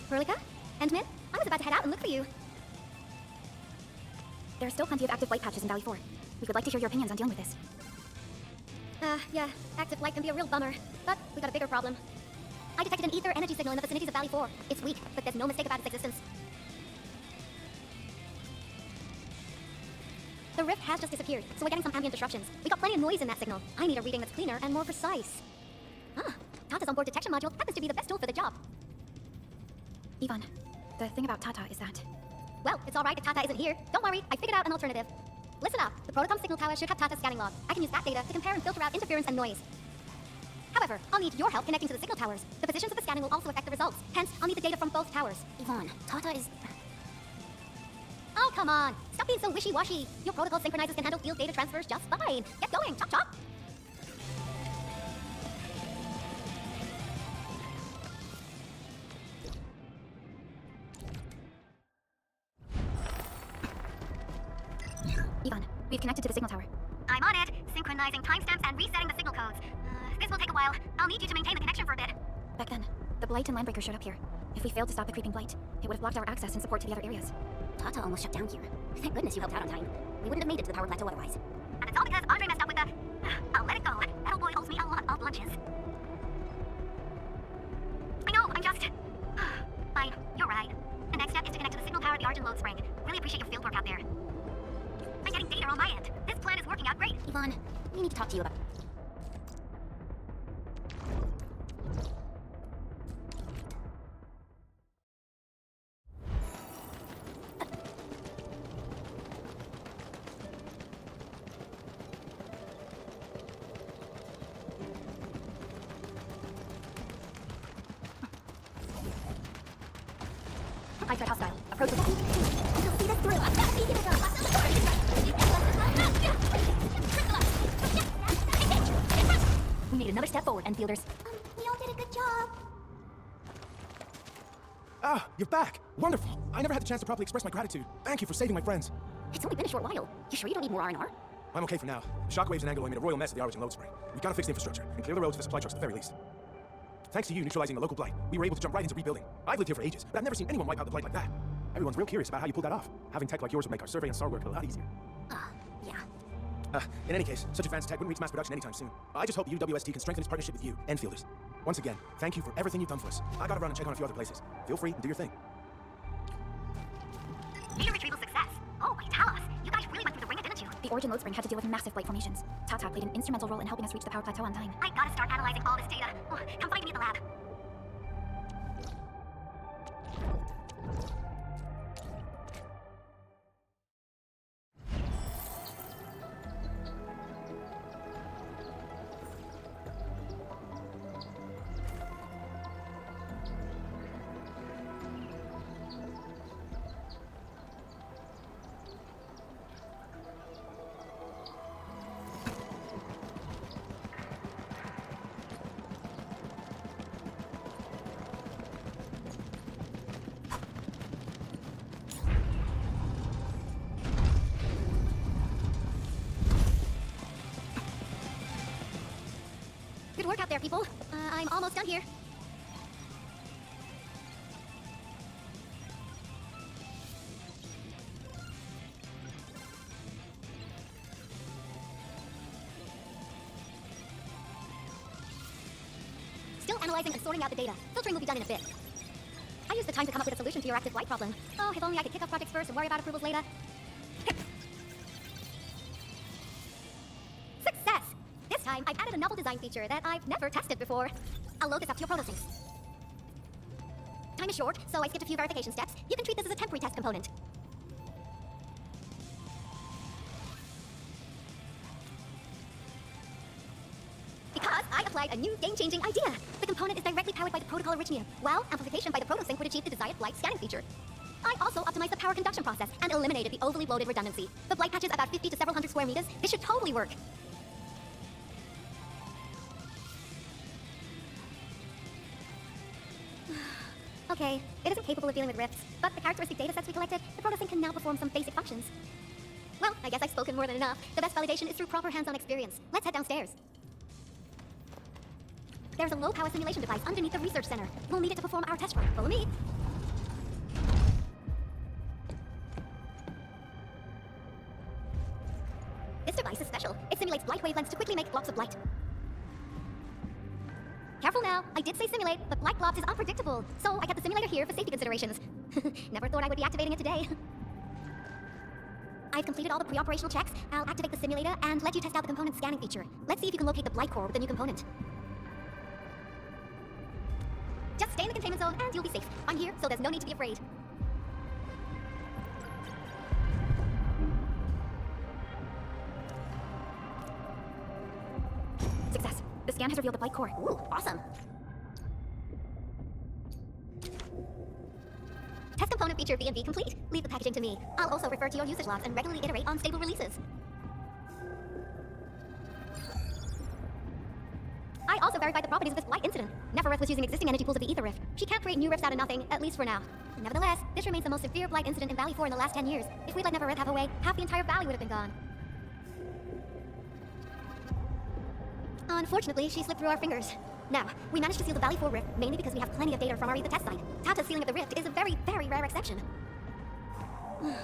Rolica? Endmin? I was about to head out and look for you. There are still plenty of active light patches in Valley 4. We would like to hear your opinions on dealing with this. Yeah, active light can be a real bummer, but we got a bigger problem. I detected an ether energy signal in the vicinities of Valley 4. It's weak, but there's no mistake about its existence. The rift has just disappeared, so we're getting some ambient disruptions. We got plenty of noise in that signal. I need a reading that's cleaner and more precise. Tata's onboard detection module happens to be the best tool for the job. Yvonne, the thing about Tata is that... Well, it's alright if Tata isn't here. Don't worry, I figured out an alternative. Listen up, the Protocom signal tower should have Tata's scanning log. I can use that data to compare and filter out interference and noise. However, I'll need your help connecting to the signal towers. The positions of the scanning will also affect the results. Hence, I'll need the data from both towers. Yvonne, Tata is... Oh, come on. Stop being so wishy-washy. Your protocol synchronizers can handle field data transfers just fine. Get going, chop chop. Yvonne, we've connected to the signal tower. I'm on it, synchronizing timestamps and resetting the signal codes. This will take a while. I'll need you to maintain the connection for a bit. Back then, the Blight and Landbreaker showed up here. If we failed to stop the creeping Blight, it would have blocked our access and support to the other areas. Tata almost shut down here. Thank goodness you helped out on time. We wouldn't have made it to the power plateau otherwise. And it's all because Andre messed up with the... I'll let it go. That old boy owes me a lot of lunches. I know, I'm just... Fine, you're right. The next step is to connect to the signal tower at the Argent Load Spring. Really appreciate your fieldwork out there. I'm getting data on my end. This plan is working out great. Yvonne, we need to talk to you about... I threat hostile. Approach with... You'll see this through. I've got to see it up. We made another step forward, Enfielders. We all did a good job. Ah, you're back. Wonderful. I never had the chance to properly express my gratitude. Thank you for saving my friends. It's only been a short while. You sure you don't need more R&R? I'm okay for now. The shockwaves and Angelo made a royal mess of the Origin Load Spring. We've got to fix the infrastructure and clear the road to the supply trucks at the very least. Thanks to you neutralizing the local blight, we were able to jump right into rebuilding. I've lived here for ages, but I've never seen anyone wipe out the blight like that. Everyone's real curious about how you pulled that off. Having tech like yours would make our survey and SAR work a lot easier. Yeah. In any case, such advanced tech wouldn't reach mass production anytime soon. I just hope UWST can strengthen its partnership with you, Enfielders. Once again, thank you for everything you've done for us. I gotta run and check on a few other places. Feel free and do your thing. Data retrieval success. Oh, tell us. You guys really went through the ringer, didn't you? The Origin Load Spring had to deal with massive blight formations. Tata played an instrumental role in helping us reach the power plateau on time. I gotta start analyzing all this data. Come find me at the lab. Good work out there, people. I'm almost done here. Still analyzing and sorting out the data. Filtering will be done in a bit. I used the time to come up with a solution to your active light problem. Oh, if only I could kick off projects first and worry about approvals later. Success! This time, I've added a novel design feature that I've never tested before. I'll load this up to your protosyncs. Time is short, so I skipped a few verification steps. You can treat this as a temporary test component. Because I applied a new game-changing idea. The component is directly powered by the protocol originator, while amplification by the protosync would achieve the desired blight scanning feature. I also optimized the power conduction process and eliminated the overly loaded redundancy. The blight patch is about 50 to several hundred square meters. This should totally work. Okay, it isn't capable of dealing with rifts, but the characteristic data sets we collected, the protosync can now perform some basic functions. Well, I guess I've spoken more than enough. The best validation is through proper hands-on experience. Let's head downstairs. There's a low-power simulation device underneath the research center. We'll need it to perform our test run. Follow me. light wavelengths to quickly make blocks of light. Careful now, I did say simulate, but light blobs is unpredictable, so I kept the simulator here for safety considerations. Never thought I would be activating it today. I've completed all the pre-operational checks. I'll activate the simulator and let you test out the component scanning feature. Let's see if you can locate the blight core with the new component. Just stay in the containment zone and you'll be safe. I'm here, so there's no need to be afraid. Success. The scan has revealed the blight core. Ooh, awesome. Test component feature V&V complete. Leave the packaging to me. I'll also refer to your usage logs and regularly iterate on stable releases. I also verified the properties of this blight incident. Nefereth was using existing energy pools of the Ether Rift. She can't create new rifts out of nothing, at least for now. Nevertheless, this remains the most severe blight incident in Valley 4 in the last 10 years. If we'd let Nefereth have her way, half the entire valley would have been gone. Unfortunately, she slipped through our fingers. Now, we managed to seal the Valley 4 rift mainly because we have plenty of data from our Ether test site. Tata's sealing of the rift is a very, very rare exception.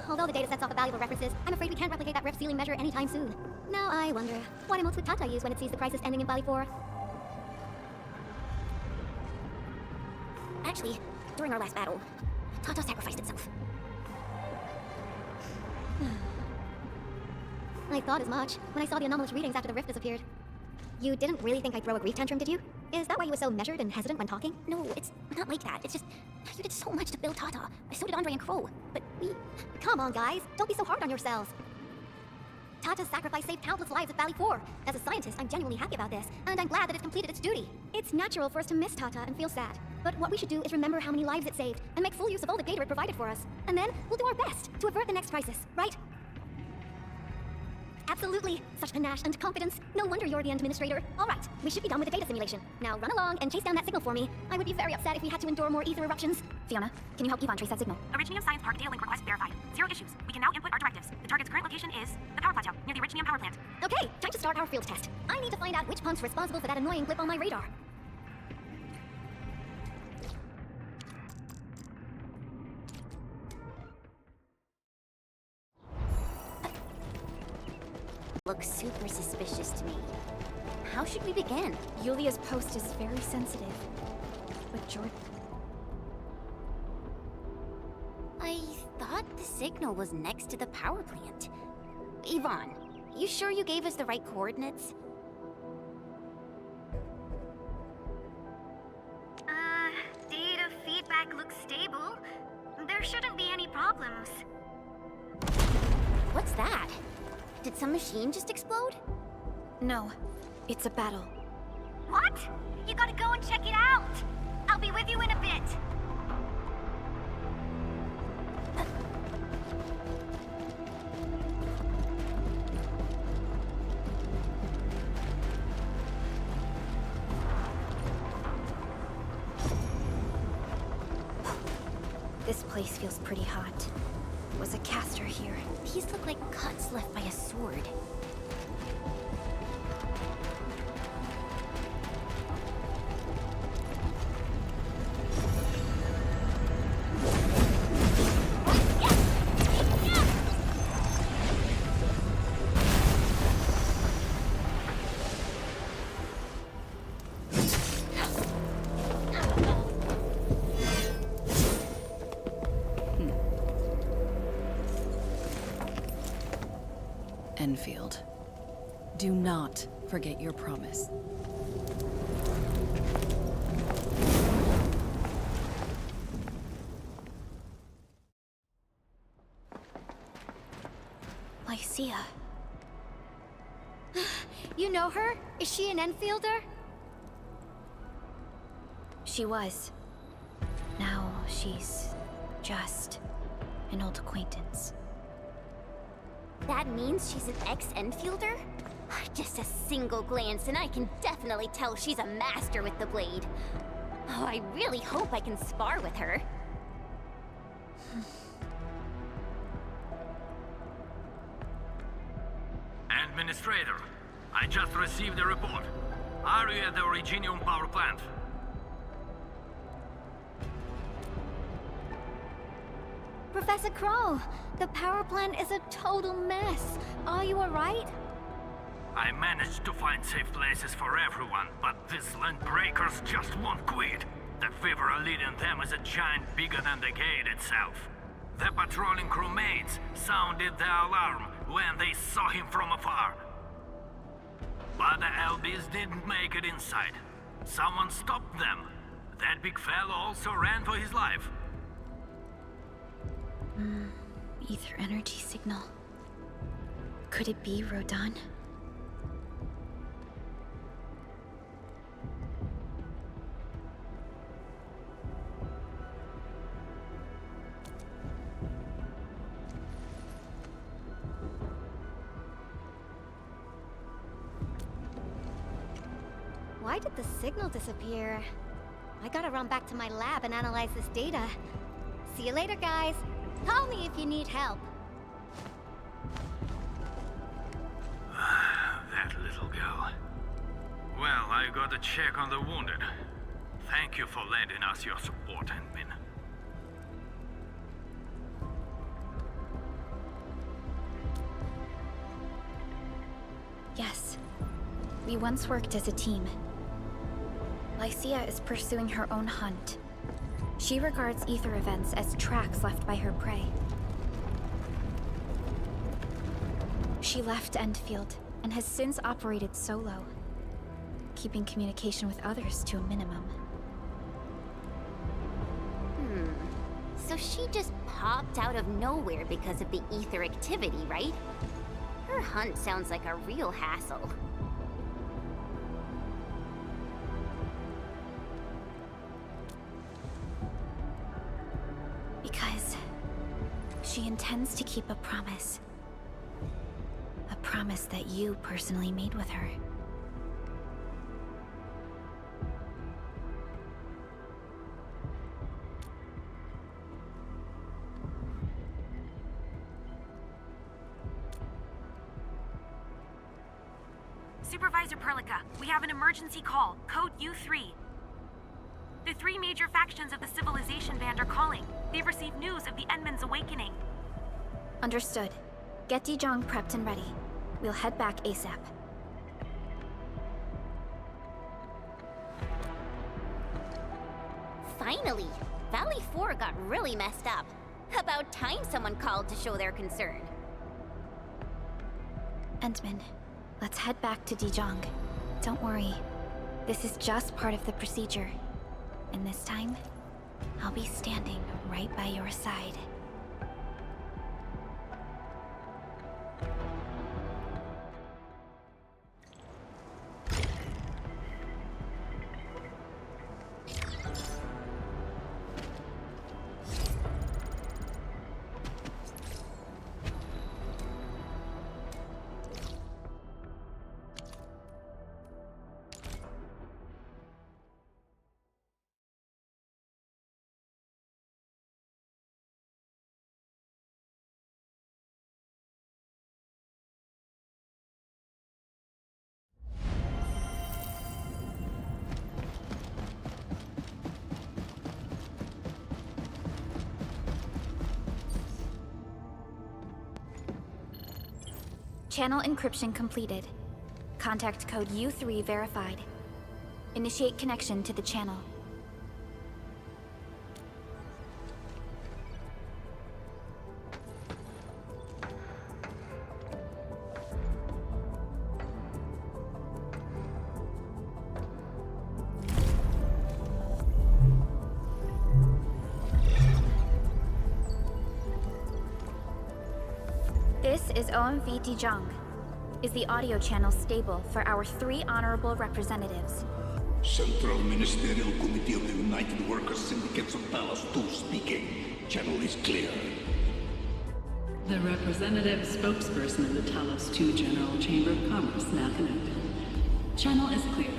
Although the data sets offer valuable references, I'm afraid we can't replicate that rift sealing measure anytime soon. Now I wonder, what emotes would Tata use when it sees the crisis ending in Valley 4? Actually, during our last battle, Tata sacrificed itself. I thought as much when I saw the anomalous readings after the rift disappeared. You didn't really think I'd throw a grief tantrum, did you? Is that why you were so measured and hesitant when talking? No, it's not like that. It's just, you did so much to build Tata. So did Andre and Crow. But we... Come on, guys. Don't be so hard on yourselves. Tata's sacrifice saved countless lives at Valley 4. As a scientist, I'm genuinely happy about this, and I'm glad that it's completed its duty. It's natural for us to miss Tata and feel sad. But what we should do is remember how many lives it saved, and make full use of all the data it provided for us. And then, we'll do our best to avert the next crisis, right? Absolutely. Such panache and confidence. No wonder you're the administrator. All right, we should be done with the data simulation. Now run along and chase down that signal for me. I would be very upset if we had to endure more ether eruptions. Fiona, can you help Yvonne trace that signal? Originium Science Park data link request verified. Zero issues. We can now input our directives. The target's current location is the power plateau near the Originium power plant. Okay, time to start our field test. I need to find out which punk's responsible for that annoying blip on my radar. Looks super suspicious to me. How should we begin? Yulia's post is very sensitive. But Jordan... I thought the signal was next to the power plant. Yvonne, you sure you gave us the right coordinates? Data feedback looks stable. There shouldn't be any problems. What's that? Did some machine just explode? No, it's a battle. What? You gotta go and check it out! I'll be with you in a bit. This place feels pretty hot. Was a caster here. These look like cuts left by a sword. Enfield, do not forget your promise. Lycia. You know her? Is she an Enfielder? She was. Now she's just an old acquaintance. That means she's an ex-Enfielder? Just a single glance and I can definitely tell she's a master with the blade. Oh, I really hope I can spar with her. Administrator, I just received a report. Are you at the Originium power plant? Professor Crow, the power plant is a total mess. Are you alright? I managed to find safe places for everyone, but these land breakers just won't quit. The fever leading them is a giant bigger than the gate itself. The patrolling crewmates sounded the alarm when they saw him from afar. But the LBs didn't make it inside. Someone stopped them. That big fellow also ran for his life. Ether energy signal. Could it be Rodan? Why did the signal disappear? I gotta run back to my lab and analyze this data. See you later, guys. Call me if you need help. That little girl. Well, I gotta check on the wounded. Thank you for lending us your support, Endmin. Yes. We once worked as a team. Lycia is pursuing her own hunt. She regards ether events as tracks left by her prey. She left Endfield and has since operated solo, keeping communication with others to a minimum. So she just popped out of nowhere because of the ether activity, right? Her hunt sounds like a real hassle. Because she intends to keep a promise. A promise that you personally made with her. Supervisor Perlica, we have an emergency call, code U3. The three major factions of the Civilization Band are calling. They've received news of the Endman's awakening. Understood. Get Dijong prepped and ready. We'll head back ASAP. Finally! Valley 4 got really messed up. About time someone called to show their concern. Endman, let's head back to Dijong. Don't worry. This is just part of the procedure. And this time, I'll be standing right by your side. Channel encryption completed. Contact code U3 verified. Initiate connection to the channel. This is OMV Dijong. Is the audio channel stable for our 3 honorable representatives? Central Ministerial Committee of the United Workers Syndicates of Talos 2 speaking. Channel is clear. The representative spokesperson of the Talos 2 General Chamber of Commerce now connected. Channel is clear.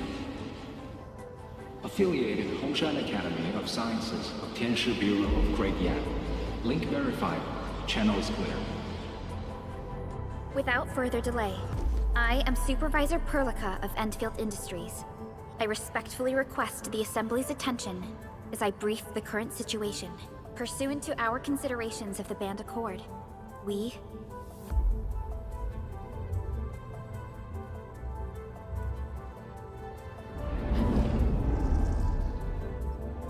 Affiliated Hongshan Academy of Sciences of Tianshi Bureau of Great Yan. Link verified. Channel is clear. Without further delay, I am Supervisor Perlica of Endfield Industries. I respectfully request the Assembly's attention as I brief the current situation. Pursuant to our considerations of the Band Accord, we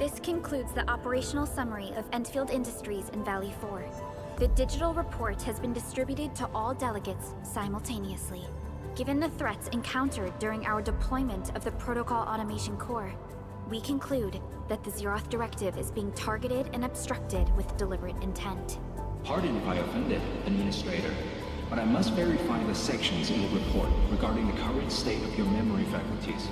This concludes the operational summary of Endfield Industries in Valley 4. The digital report has been distributed to all delegates simultaneously. Given the threats encountered during our deployment of the Protocol Automation Core, we conclude that the Zeroth Directive is being targeted and obstructed with deliberate intent. Pardon if I offended, Administrator, but I must verify the sections in the report regarding the current state of your memory faculties.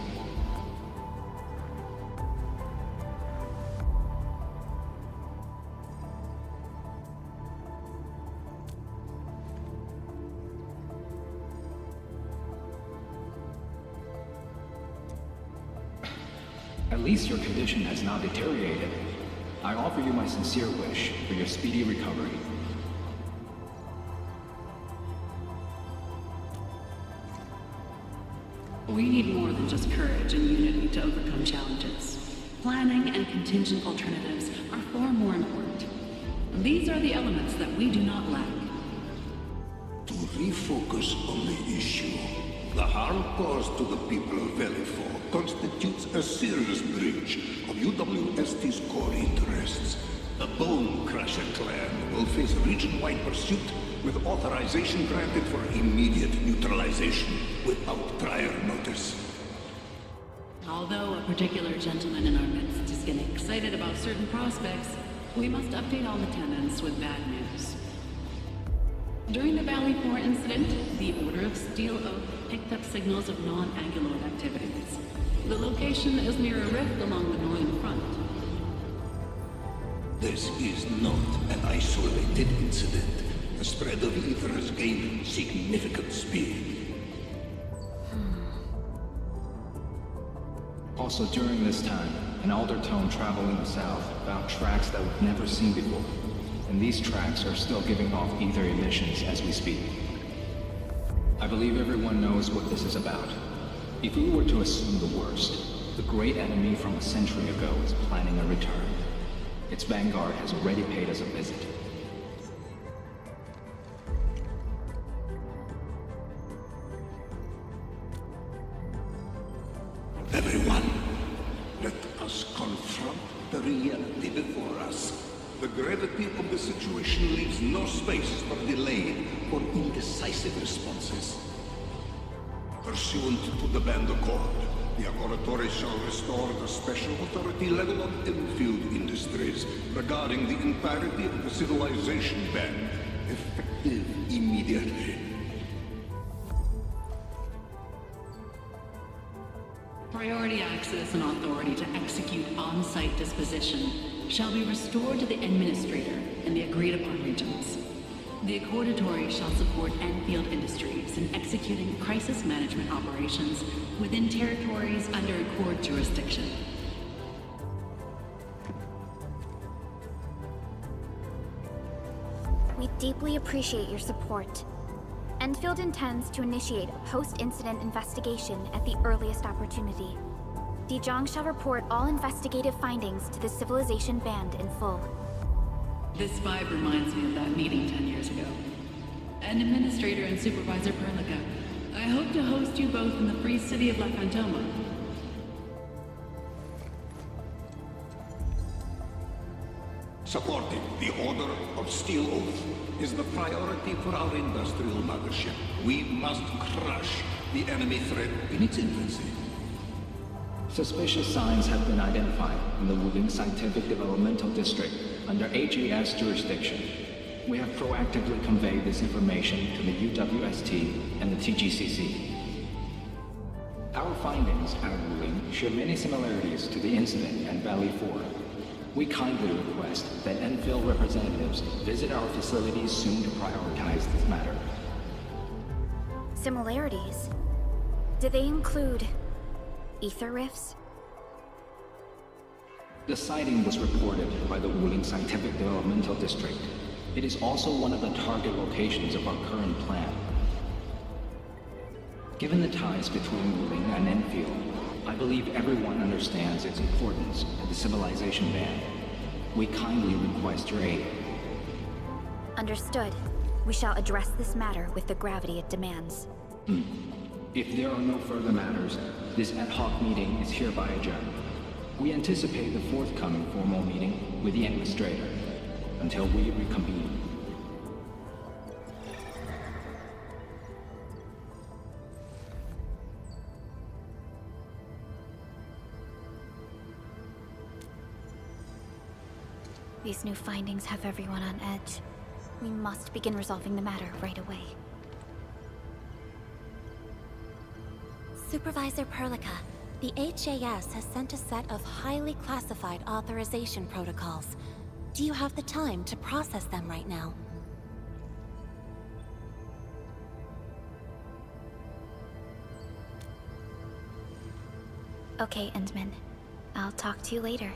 At least your condition has not deteriorated. I offer you my sincere wish for your speedy recovery. We need more than just courage and unity to overcome challenges. Planning and contingent alternatives are far more important. These are the elements that we do not lack. To refocus on the issue, the harm caused to the people of Valley 4 constitutes a serious breach of UWST's core interests. The Bone Crusher clan will face region-wide pursuit with authorization granted for immediate neutralization without prior notice. Although a particular gentleman in our midst is getting excited about certain prospects, we must update all attendants with bad news. During the Valley 4 incident, the Order of Steel Oak picked up signals of non-anguloid activities. The location is near a rift along the northern front. This is not an isolated incident. The spread of ether has gained significant speed. Also during this time, an Aldertone traveling south found tracks that we've never seen before. And these tracks are still giving off ether emissions as we speak. I believe everyone knows what this is about. If we were to assume the worst, the great enemy from a century ago is planning a return. Its vanguard has already paid us a visit. Everyone, let us confront the reality before us. The gravity of the situation leaves no space for delay or indecisive responses. Pursuant to the Band Accord, the Laboratory shall restore the special authority level of endfield industries regarding the entirety of the civilization band, effective immediately. Priority access and authority to execute on-site disposition shall be restored to the Administrator in the agreed-upon regions. The Accordatory shall support Endfield Industries in executing crisis management operations within territories under Accord jurisdiction. We deeply appreciate your support. Endfield intends to initiate a post-incident investigation at the earliest opportunity. Dijong shall report all investigative findings to the Civilization Band in full. This vibe reminds me of that meeting 10 years ago. And Administrator and Supervisor Perlica, I hope to host you both in the free city of La Fantoma. Supporting the Order of Steel Oath is the priority for our industrial mothership. We must crush the enemy threat in its infancy. Suspicious signs have been identified in the wuling Scientific Developmental District under HAS jurisdiction. We have proactively conveyed this information to the UWST and the TGCC. Our findings at wuling share many similarities to the incident at Valley 4. We kindly request that Enfield representatives visit our facilities soon to prioritize this matter. Similarities? Do they include ether rifts? The sighting was reported by the wuling Scientific Developmental District. It is also one of the target locations of our current plan. Given the ties between wuling and Enfield, I believe everyone understands its importance to the Civilization Band. We kindly request your aid. Understood. We shall address this matter with the gravity it demands. If there are no further matters, this ad hoc meeting is hereby adjourned. We anticipate the forthcoming formal meeting with the Administrator until we reconvene. These new findings have everyone on edge. We must begin resolving the matter right away. Supervisor Perlica, the HAS has sent a set of highly classified authorization protocols. Do you have the time to process them right now? Okay, Endman. I'll talk to you later.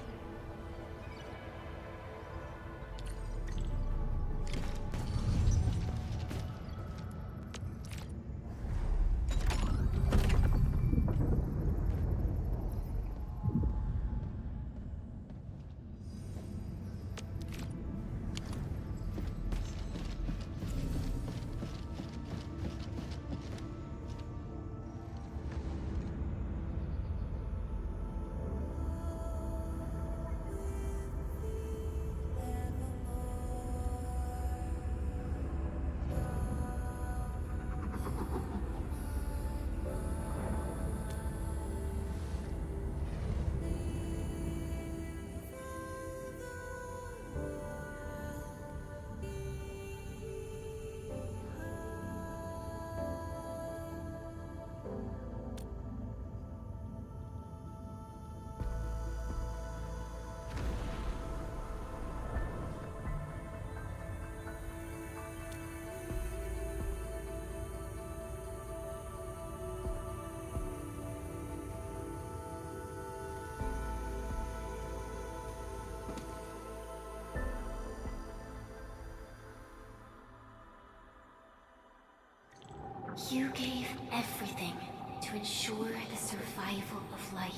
You gave everything to ensure the survival of life.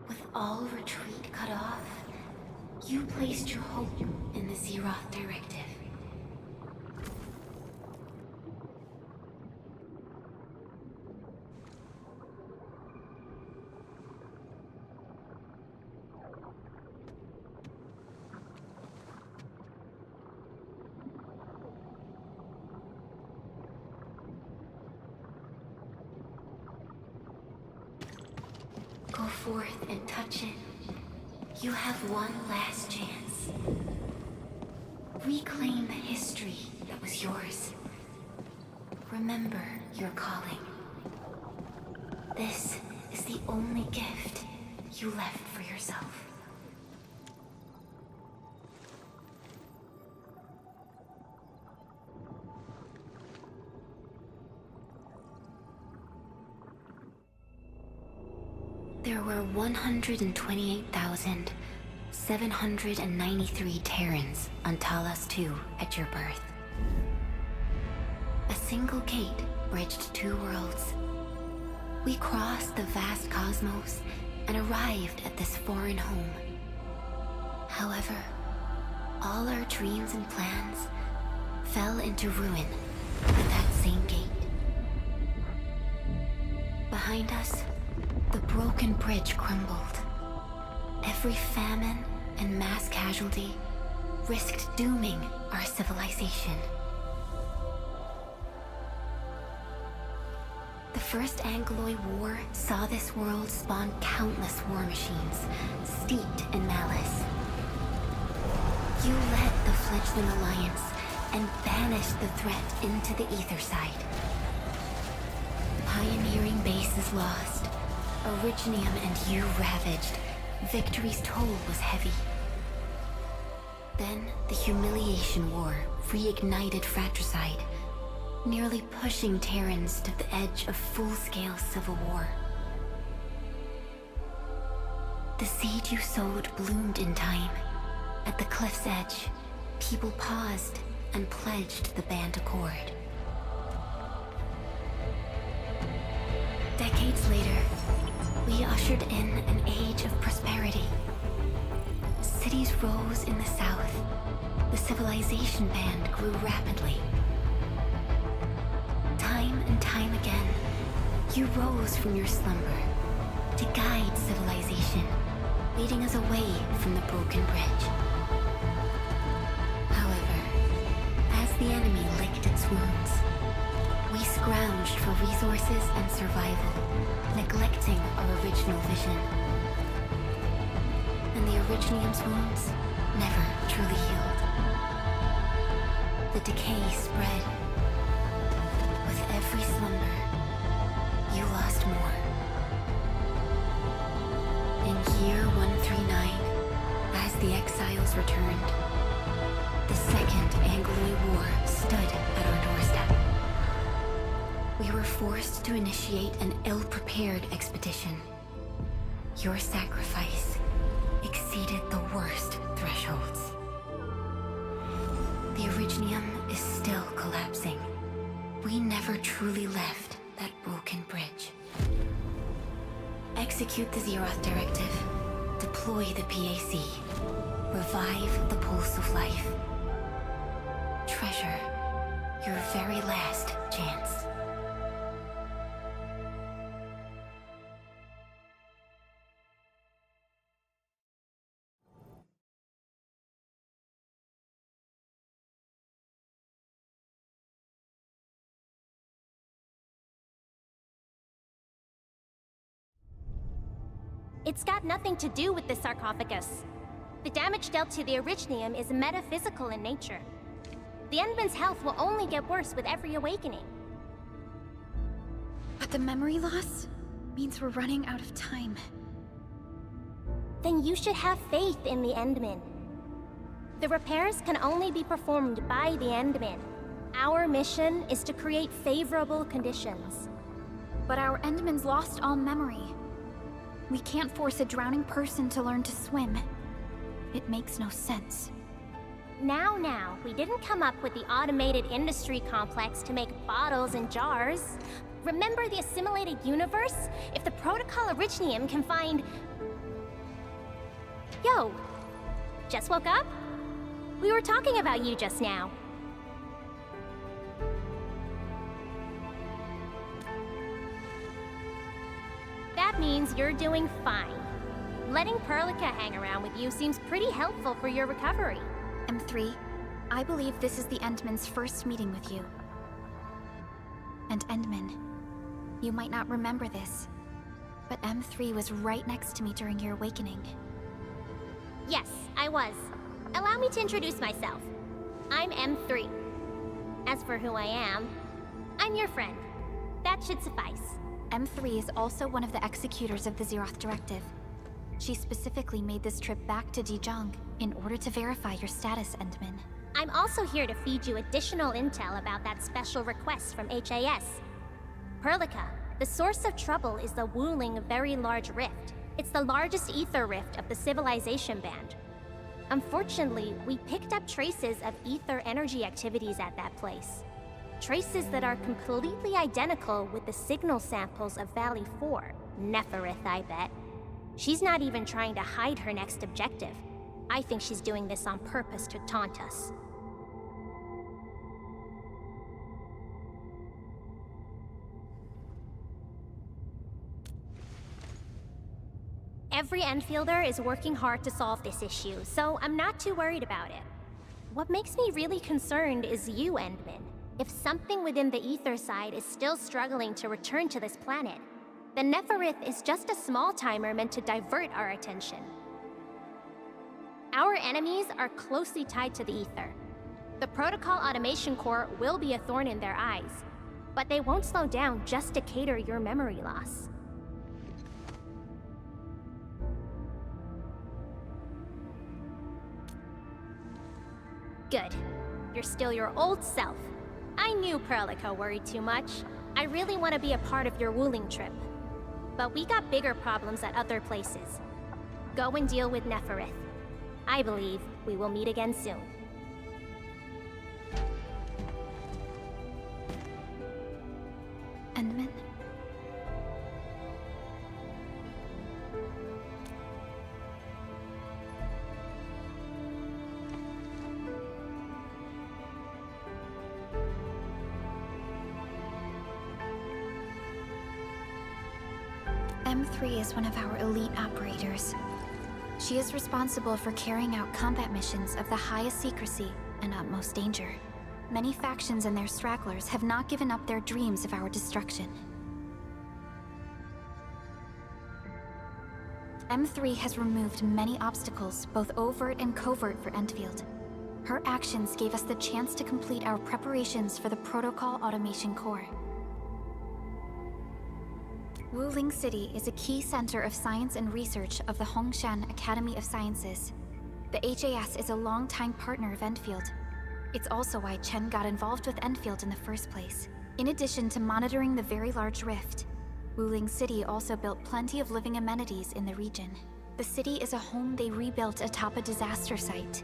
With all retreat cut off, you placed your hope in the Zeroth Directive. Go forth and touch it. You have one last chance. Reclaim the history that was yours. Remember your calling. This is the only gift you left for yourself. There were 128,793 Terrans on Talos 2 at your birth. A single gate bridged two worlds. We crossed the vast cosmos and arrived at this foreign home. However, all our dreams and plans fell into ruin at that same gate. Behind us, the broken bridge crumbled. Every famine and mass casualty risked dooming our civilization. The First Angloid War saw this world spawn countless war machines, steeped in malice. You led the fledgling alliance and banished the threat into the ether side. Pioneering bases lost, Originium and you ravaged. Victory's toll was heavy. Then the Humiliation War reignited fratricide, nearly pushing Terrans to the edge of full-scale civil war. The seed you sowed bloomed in time. At the cliff's edge, people paused and pledged the Band Accord. Decades later, we ushered in an age of prosperity. Cities rose in the south. The civilization band grew rapidly. Time and time again, you rose from your slumber, to guide civilization, leading us away from the broken bridge. However, as the enemy licked its wounds, we scrounged for resources and survival, neglecting our original vision. And the Originium's wounds never truly healed. The decay spread. With every slumber, you lost more. In year 139, as the exiles returned, the Second Anglo War stood at our doorstep. We were forced to initiate an ill-prepared expedition. Your sacrifice exceeded the worst thresholds. The Originium is still collapsing. We never truly left that broken bridge. Execute the Zeroth Directive. Deploy the PAC. Revive the Pulse of Life. Treasure your very last chance. It's got nothing to do with the sarcophagus. The damage dealt to the Originium is metaphysical in nature. The Endman's health will only get worse with every awakening. But the memory loss means we're running out of time. Then you should have faith in the Endman. The repairs can only be performed by the Endman. Our mission is to create favorable conditions. But our Endman's lost all memory. We can't force a drowning person to learn to swim. It makes no sense. Now, we didn't come up with the automated industry complex to make bottles and jars. Remember the assimilated universe? If the Protocol Originium can find... Yo! Just woke up? We were talking about you just now. That means you're doing fine. Letting Perlica hang around with you seems pretty helpful for your recovery. M3, I believe this is the Endman's first meeting with you. And Endman, you might not remember this, but M3 was right next to me during your awakening. Yes, I was. Allow me to introduce myself. I'm M3. As for who I am, I'm your friend. That should suffice. M3 is also one of the executors of the Zeroth Directive. She specifically made this trip back to Dijiang in order to verify your status, Endman. I'm also here to feed you additional intel about that special request from HAS. Perlica, the source of trouble is the wuling Very Large Rift. It's the largest ether rift of the Civilization Band. Unfortunately, we picked up traces of ether energy activities at that place. Traces that are completely identical with the signal samples of Valley 4. Neferith, I bet. She's not even trying to hide her next objective. I think she's doing this on purpose to taunt us. Every Enfielder is working hard to solve this issue, so I'm not too worried about it. What makes me really concerned is you, Endman. If something within the ether side is still struggling to return to this planet, then Neferith is just a small timer meant to divert our attention. Our enemies are closely tied to the ether. The Protocol Automation Core will be a thorn in their eyes, but they won't slow down just to cater your memory loss. Good. You're still your old self. I knew Perlica worried too much. I really want to be a part of your wuling trip. But we got bigger problems at other places. Go and deal with Neferith. I believe we will meet again soon. Endman? M3 is one of our elite operators. She is responsible for carrying out combat missions of the highest secrecy and utmost danger. Many factions and their stragglers have not given up their dreams of our destruction. M3 has removed many obstacles, both overt and covert, for Endfield. Her actions gave us the chance to complete our preparations for the Protocol Automation Core. Wuling City is a key center of science and research of the Hongshan Academy of Sciences. The HAS is a longtime partner of Endfield. It's also why Chen got involved with Endfield in the first place. In addition to monitoring the very large rift, Wuling City also built plenty of living amenities in the region. The city is a home they rebuilt atop a disaster site.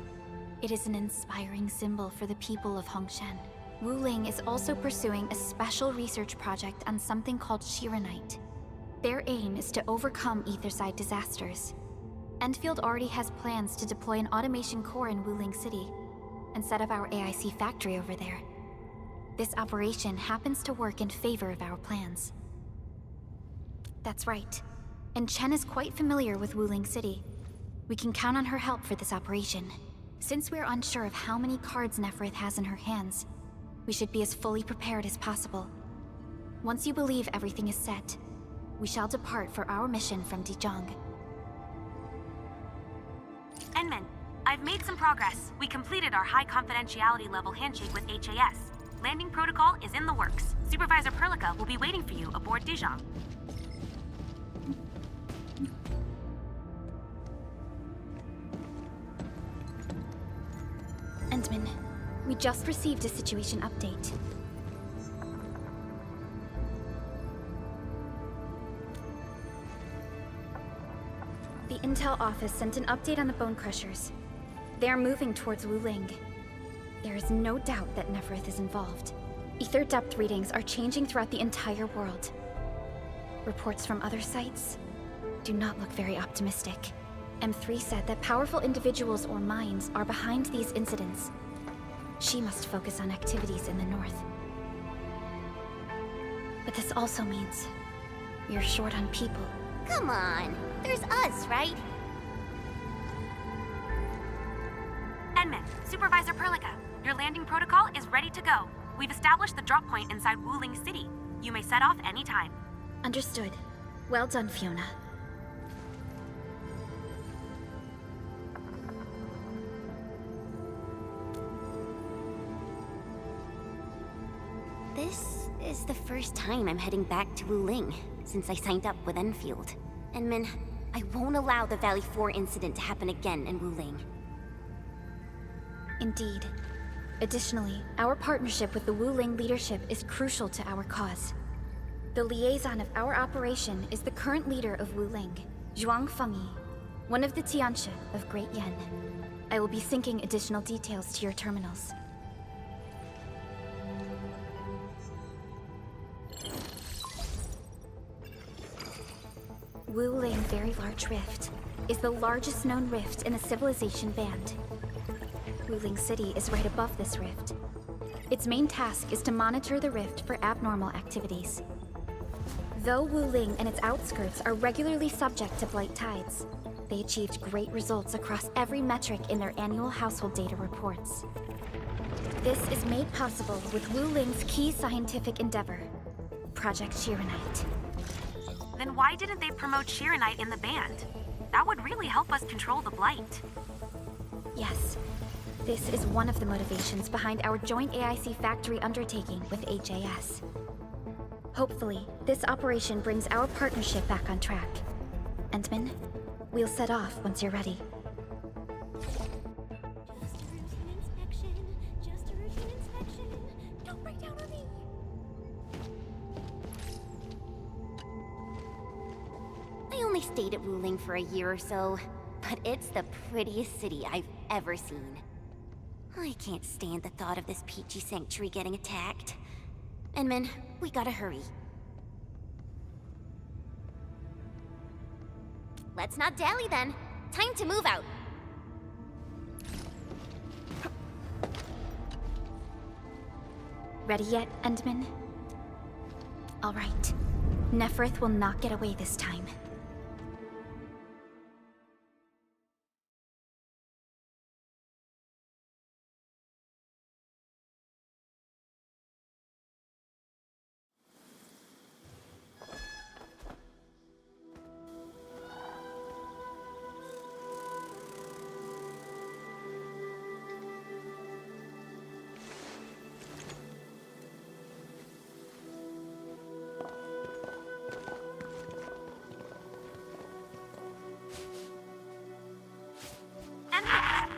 It is an inspiring symbol for the people of Hongshan. Wuling is also pursuing a special research project on something called Shiranite. Their aim is to overcome Etherside disasters. Endfield already has plans to deploy an automation core in Wuling City and set up our AIC factory over there. This operation happens to work in favor of our plans. That's right. And Chen is quite familiar with Wuling City. We can count on her help for this operation. Since we're unsure of how many cards Neferith has in her hands, we should be as fully prepared as possible. Once you believe everything is set, we shall depart for our mission from Dijiang. Enman, I've made some progress. We completed our high confidentiality level handshake with HAS. Landing protocol is in the works. Supervisor Perlica will be waiting for you aboard Dijiang. Endman, we just received a situation update. The Intel office sent an update on the Bone Crushers. They are moving towards Wuling. There is no doubt that Neferith is involved. Ether depth readings are changing throughout the entire world. Reports from other sites do not look very optimistic. M3 said that powerful individuals or minds are behind these incidents. She must focus on activities in the north. But this also means we are short on people. Come on, there's us, right? Enman, Supervisor Perlica, your landing protocol is ready to go. We've established the drop point inside Wuling City. You may set off anytime. Understood. Well done, Fiona. This is the first time I'm heading back to Wuling since I signed up with Enfield. Enman, I won't allow the Valley 4 incident to happen again in Wuling. Indeed. Additionally, our partnership with the Wuling leadership is crucial to our cause. The liaison of our operation is the current leader of Wuling, Zhuang Fengyi, one of the Tianshi of Great Yen. I will be syncing additional details to your terminals. Wuling Very Large Rift is the largest known rift in the Civilization Band. Wuling City is right above this rift. Its main task is to monitor the rift for abnormal activities. Though Wuling and its outskirts are regularly subject to blight tides, they achieved great results across every metric in their annual household data reports. This is made possible with Wuling's key scientific endeavor, Project Shiranite. Then why didn't they promote Shiranite in the band? That would really help us control the blight. Yes. This is one of the motivations behind our joint AIC factory undertaking with HAS. Hopefully, this operation brings our partnership back on track. Endman, we'll set off once you're ready. Just a routine inspection. Don't break down on me. I only stayed at Wuling for a year or so, but it's the prettiest city I've ever seen. I can't stand the thought of this peachy sanctuary getting attacked. Enman, we gotta hurry. Let's not dally then. Time to move out. Ready yet, Endman? All right. Neferth will not get away this time.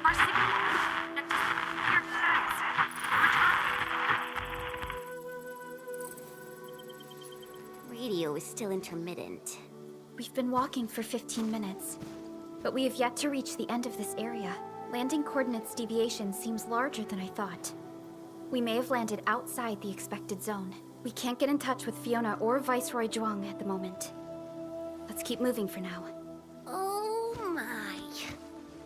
Our signal. Your guys. Radio is still intermittent. We've been walking for 15 minutes, but we have yet to reach the end of this area. Landing coordinates deviation seems larger than I thought. We may have landed outside the expected zone. We can't get in touch with Fiona or Viceroy Zhuang at the moment. Let's keep moving for now. Oh my.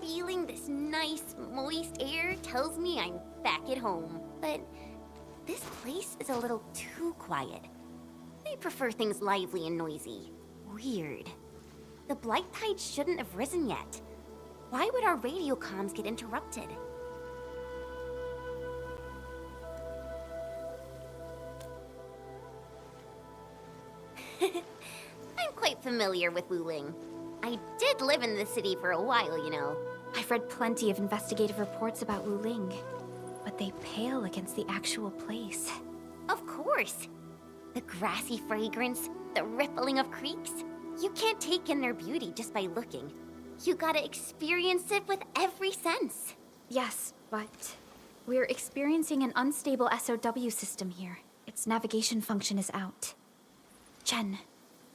Feeling this nice, moist air tells me I'm back at home. But this place is a little too quiet. I prefer things lively and noisy. Weird. The Blight Tide shouldn't have risen yet. Why would our radio comms get interrupted? I'm quite familiar with Wuling. I did live in the city for a while, you know. I've read plenty of investigative reports about Wuling, but they pale against the actual place. Of course. The grassy fragrance, the rippling of creeks. You can't take in their beauty just by looking. You gotta experience it with every sense. Yes, but we're experiencing an unstable SOW system here. Its navigation function is out. Chen,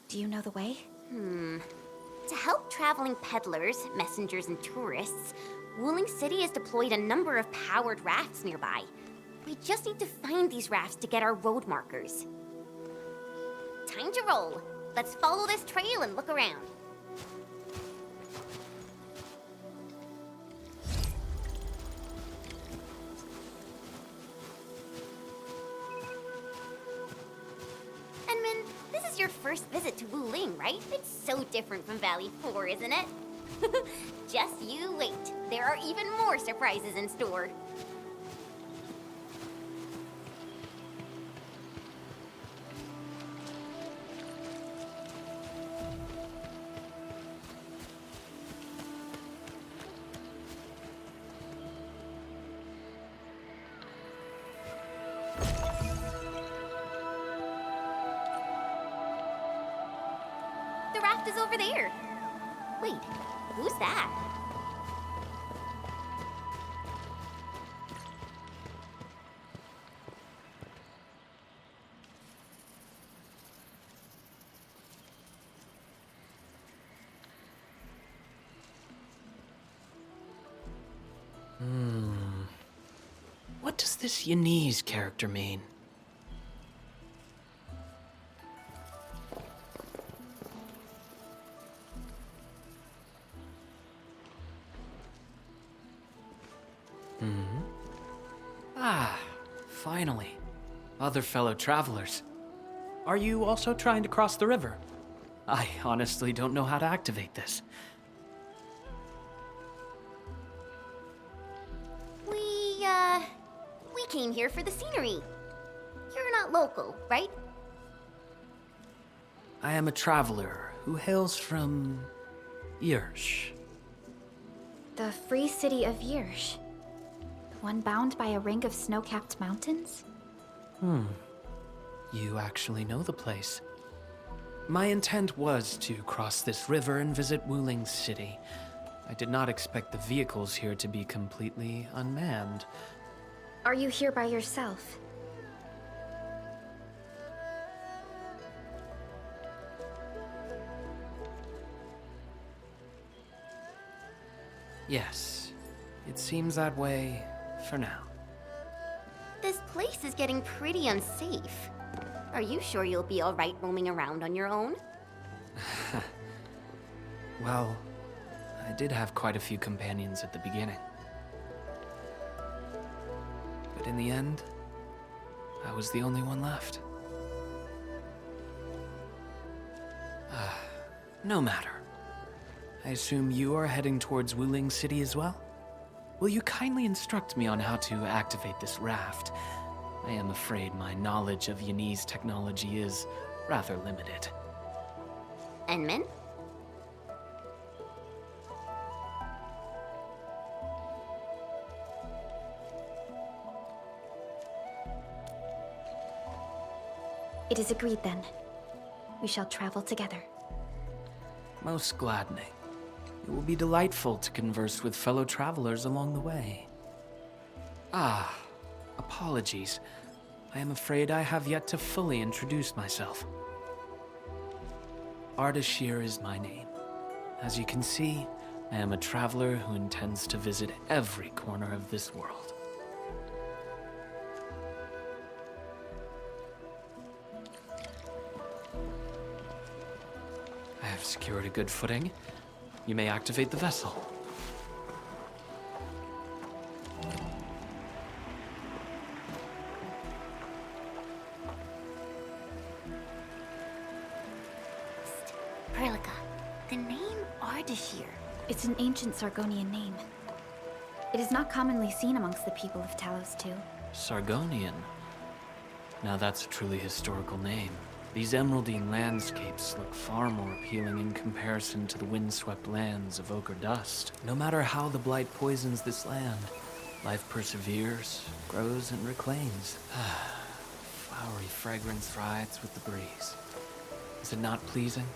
do you know the way? To help traveling peddlers, messengers, and tourists, Wuling City has deployed a number of powered rafts nearby. We just need to find these rafts to get our road markers. Time to roll. Let's follow this trail and look around. Enman, this is your first visit to Wuling, right? It's so different from Valley 4, isn't it? Just you wait. There are even more surprises in store. The raft is over there. Wait, who's that? What does this Yanese character mean? Ah, finally. Other fellow travelers. Are you also trying to cross the river? I honestly don't know how to activate this. We came here for the scenery. You're not local, right? I am a traveler who hails from Yirsh. The free city of Yirsh. The one bound by a ring of snow-capped mountains? You actually know the place. My intent was to cross this river and visit Wuling City. I did not expect the vehicles here to be completely unmanned. Are you here by yourself? Yes, it seems that way for now. This place is getting pretty unsafe. Are you sure you'll be all right roaming around on your own? Well, I did have quite a few companions at the beginning. But in the end, I was the only one left. No matter. I assume you are heading towards Wuling City as well? Will you kindly instruct me on how to activate this raft? I am afraid my knowledge of Yanese technology is rather limited. Enman? It is agreed then. We shall travel together. Most gladdening. It will be delightful to converse with fellow travelers along the way. Ah, apologies. I am afraid I have yet to fully introduce myself. Ardashir is my name. As you can see, I am a traveler who intends to visit every corner of this world. I have secured a good footing. You may activate the vessel. Perlica, the name Ardashir. It's an ancient Sargonian name. It is not commonly seen amongst the people of Talos, too. Sargonian. Now that's a truly historical name. These emeraldine landscapes look far more appealing in comparison to the windswept lands of ochre dust. No matter how the blight poisons this land, life perseveres, grows, and reclaims. Flowery fragrance rides with the breeze. Is it not pleasing?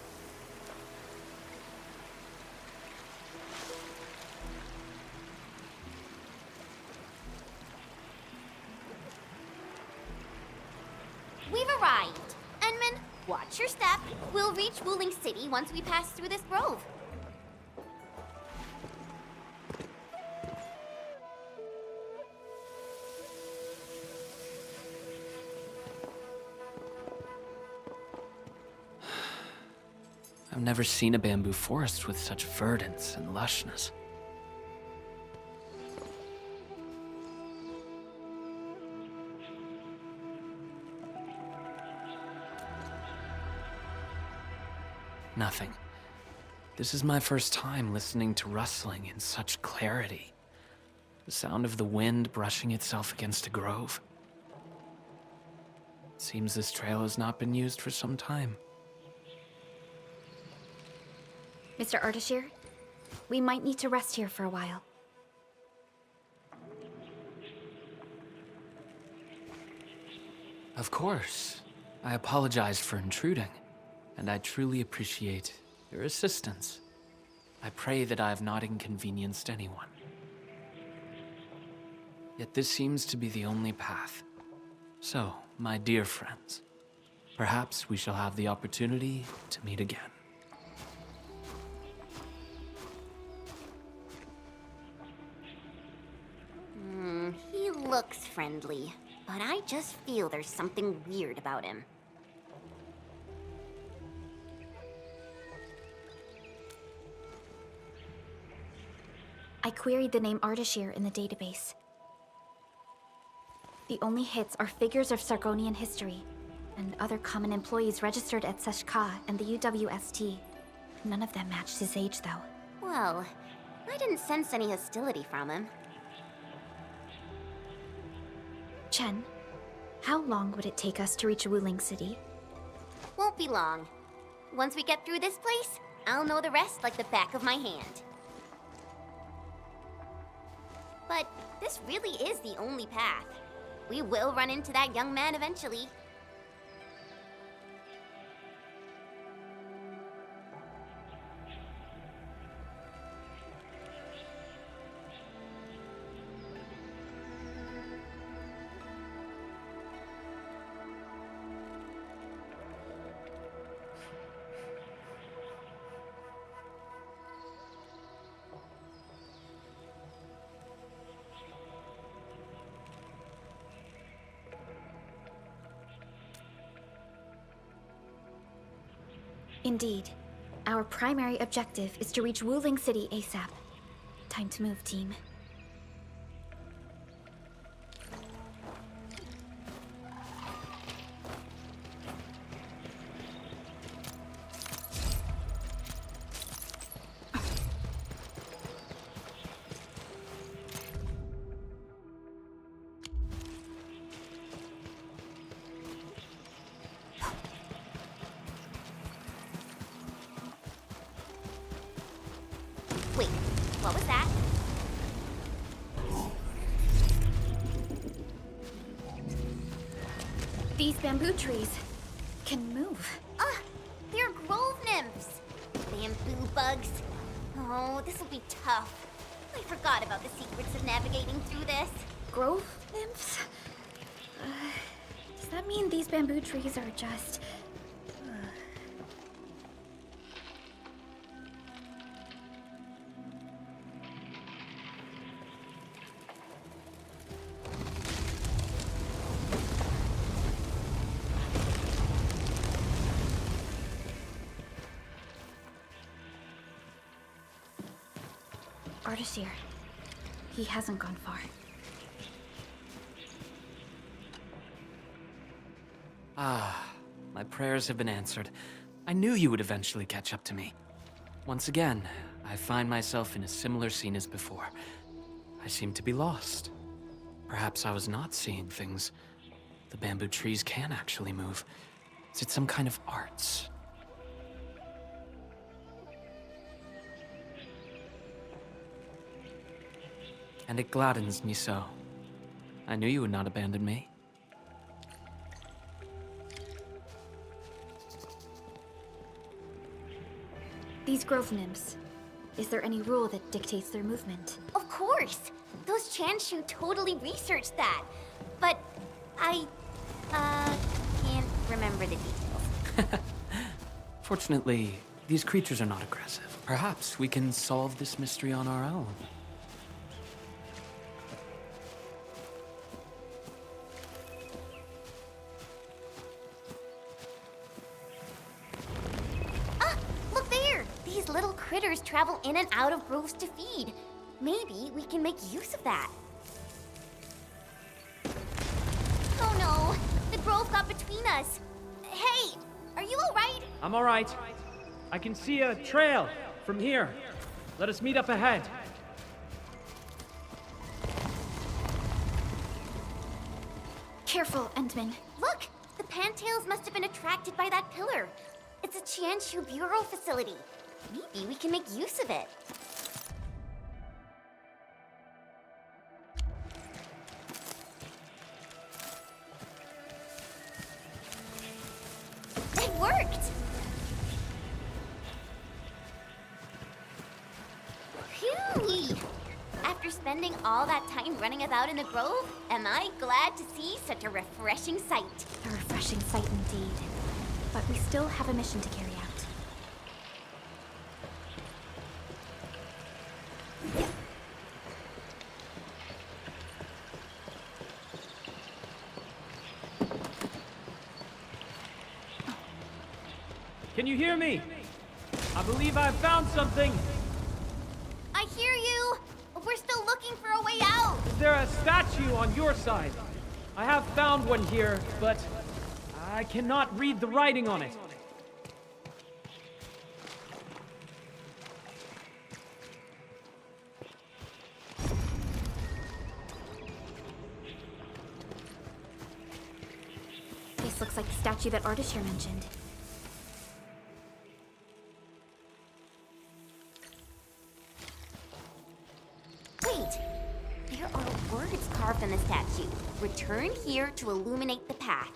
We've arrived. Enman, watch your step. We'll reach Wuling City once we pass through this grove. I've never seen a bamboo forest with such verdance and lushness. Nothing. This is my first time listening to rustling in such clarity. The sound of the wind brushing itself against a grove. It seems this trail has not been used for some time. Mr. Ardashir, we might need to rest here for a while. Of course. I apologize for intruding, and I truly appreciate your assistance. I pray that I have not inconvenienced anyone. Yet this seems to be the only path. So, my dear friends, perhaps we shall have the opportunity to meet again. He looks friendly, but I just feel there's something weird about him. I queried the name Ardashir in the database. The only hits are figures of Sargonian history, and other common employees registered at Seshka and the UWST. None of them matched his age, though. Well, I didn't sense any hostility from him. Chen, how long would it take us to reach Wuling City? Won't be long. Once we get through this place, I'll know the rest like the back of my hand. But this really is the only path. We will run into that young man eventually. Indeed. Our primary objective is to reach Wuling City ASAP. Time to move, team. bamboo trees can move. They're grove nymphs. Bamboo bugs. Oh, this will be tough. I forgot about the secrets of navigating through this. Grove nymphs? Does that mean these bamboo trees are just... Ardashir. He hasn't gone far. Ah, my prayers have been answered. I knew you would eventually catch up to me. Once again, I find myself in a similar scene as before. I seem to be lost. Perhaps I was not seeing things. The bamboo trees can actually move. Is it some kind of arts? And it gladdens me so. I knew you would not abandon me. These grove nymphs. Is there any rule that dictates their movement? Of course! Those Chanshu totally researched that. But I, can't remember the details. Fortunately, these creatures are not aggressive. Perhaps we can solve this mystery on our own. Look there! These little critters travel in and out of groves to feed. Maybe we can make use of that. Oh no! The grove got between us. Hey! Are you alright? I'm alright. I can see a trail from here. Let us meet up ahead. Careful, Endman. Look! The Pantails must have been attracted by that pillar. It's a Chanshu Bureau facility. Maybe we can make use of it. It worked! Phew! After spending all that time running about in the grove, am I glad to see such a refreshing sight. A refreshing sight indeed. But we still have a mission to carry out. Can you hear me? I believe I've found something. I hear you! We're still looking for a way out! Is there a statue on your side? I have found one here, but I cannot read the writing on it. This looks like the statue that Ardashir mentioned. Wait! There are words carved on the statue. Return here to illuminate the path.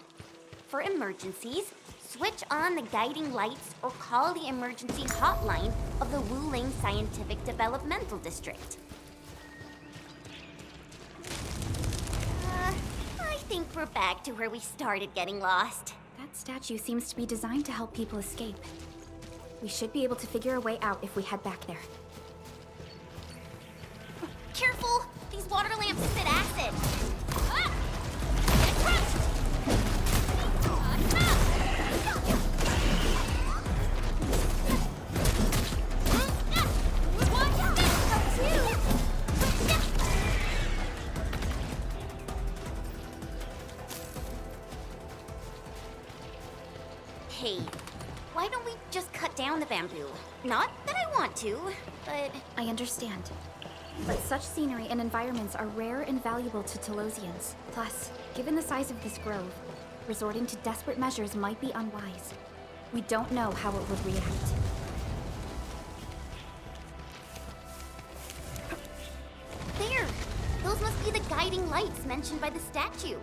For emergencies, switch on the guiding lights or call the emergency hotline of the Wuling Scientific Developmental District. I think we're back to where we started getting lost. That statue seems to be designed to help people escape. We should be able to figure a way out if we head back there. Careful! These water lamps spit acid! Ah! Get crushed! Watch this, too! Hey, why don't we just cut down the bamboo? Not that I want to, but... I understand. But such scenery and environments are rare and valuable to Telosians. Plus, given the size of this grove, resorting to desperate measures might be unwise. We don't know how it would react. There! Those must be the guiding lights mentioned by the statue.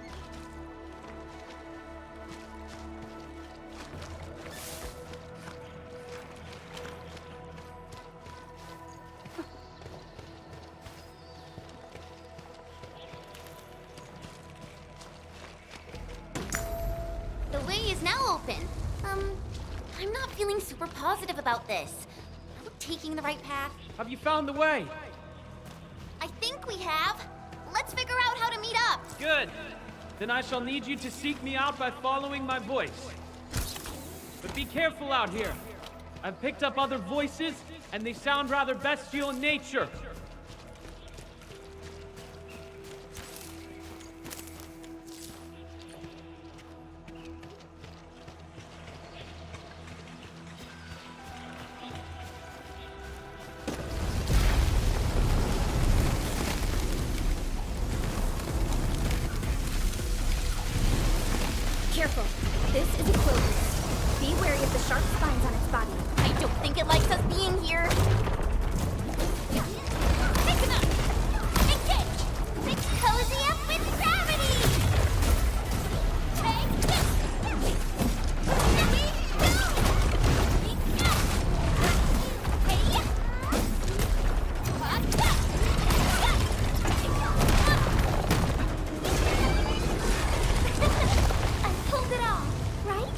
happen. I'm not feeling super positive about this. Are we taking the right path? Have you found the way? I think we have. Let's figure out how to meet up. Good. Then I shall need you to seek me out by following my voice. But be careful out here. I've picked up other voices, and they sound rather bestial in nature. Careful. This is a quilted. Be wary of the sharp spines on its body. I don't think it likes us being here. Listen up! Engage! Let's cozy up with gravity! Take this! Here we go! Hey! I pulled it off, right?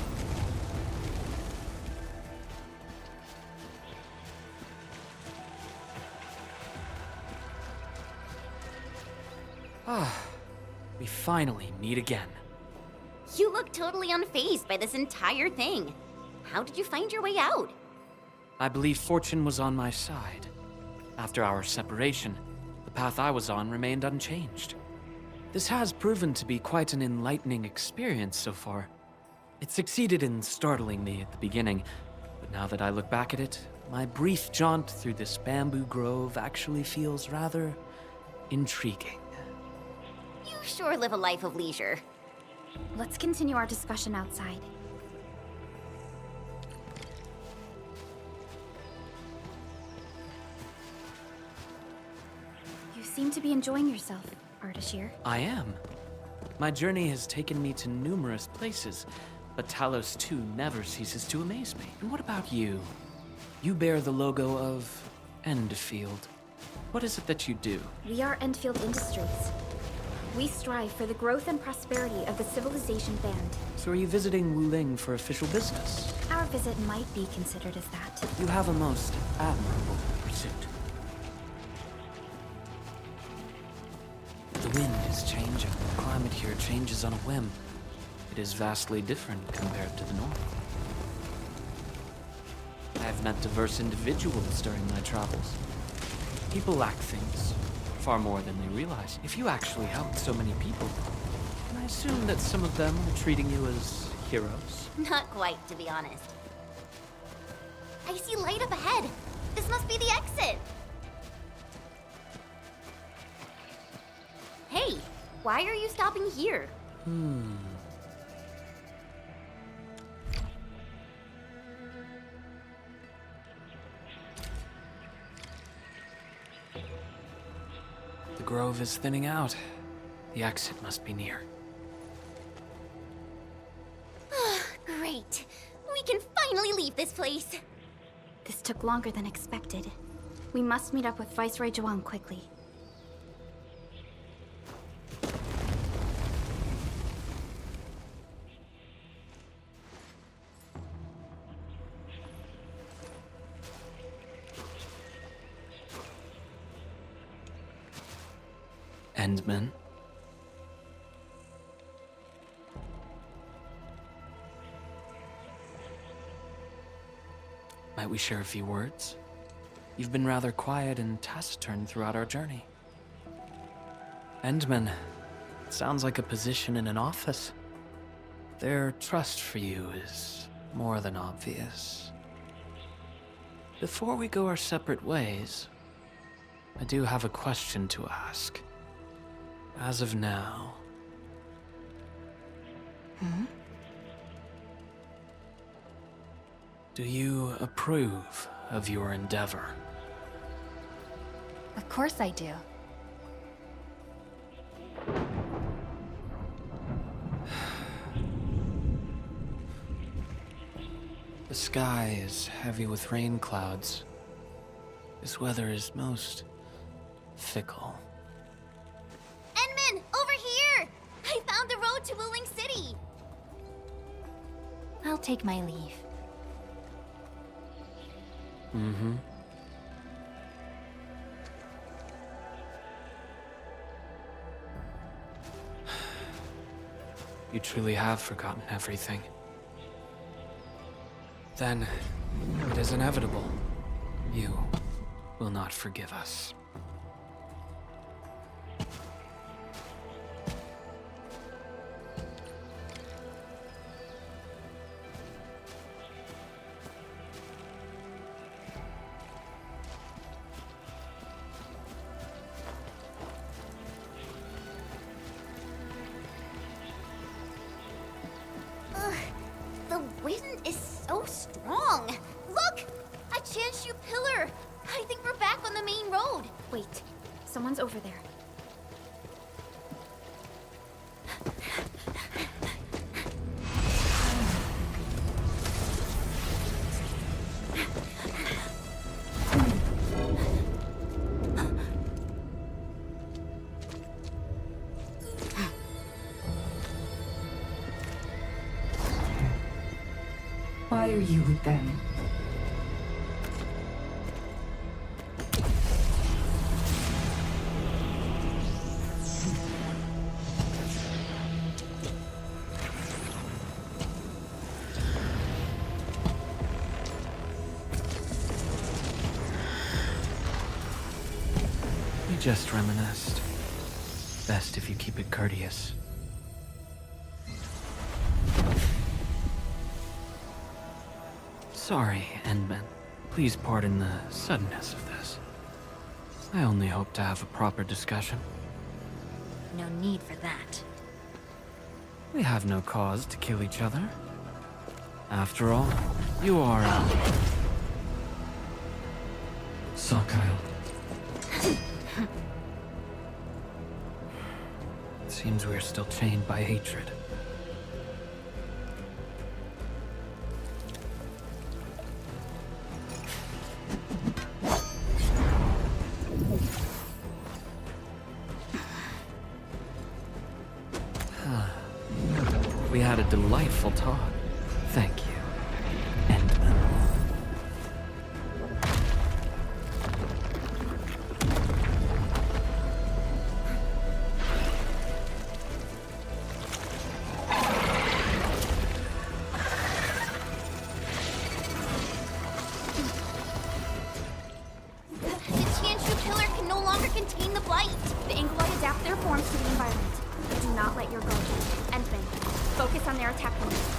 We finally meet again. You look totally unfazed by this entire thing. How did you find your way out? I believe fortune was on my side. After our separation, the path I was on remained unchanged. This has proven to be quite an enlightening experience so far. It succeeded in startling me at the beginning, but now that I look back at it, my brief jaunt through this bamboo grove actually feels rather intriguing. You sure live a life of leisure. Let's continue our discussion outside. You seem to be enjoying yourself, Ardashir. I am. My journey has taken me to numerous places, but Talos 2 never ceases to amaze me. And what about you? You bear the logo of Endfield. What is it that you do? We are Endfield Industries. We strive for the growth and prosperity of the Civilization Band. So are you visiting Wuling for official business? Our visit might be considered as that. You have a most admirable pursuit. The wind is changing. The climate here changes on a whim. It is vastly different compared to the north. I have met diverse individuals during my travels. People lack things, far more than they realize. If you actually helped so many people, can I assume that some of them are treating you as heroes? Not quite, to be honest. I see light up ahead. This must be the exit. Hey, why are you stopping here? The grove is thinning out. The exit must be near. Great. We can finally leave this place. This took longer than expected. We must meet up with Viceroy Zhuang quickly. Endman? Might we share a few words? You've been rather quiet and taciturn throughout our journey. Endman, it sounds like a position in an office. Their trust for you is more than obvious. Before we go our separate ways, I do have a question to ask. As of now... Do you approve of your endeavor? Of course I do. The sky is heavy with rain clouds. This weather is most fickle. Enman, over here! I found the road to Wuling City! I'll take my leave. Mm-hmm. You truly have forgotten everything. Then, it is inevitable. You will not forgive us. The wind is so strong. Look! A Chanshu pillar! I think we're back on the main road. Wait, someone's over there. Why are you with them? We just reminisced. Best if you keep it courteous. Sorry, Endman. Please pardon the suddenness of this. I only hope to have a proper discussion. No need for that. We have no cause to kill each other. After all, you are Sakyle. It seems we're still chained by hatred. We had a delightful talk. Thank you, Endman. The Chanshu pillar can no longer contain the blight. The Angloi adapt their forms to the environment. Do not let your guard down. Endman, focus on their attack movements.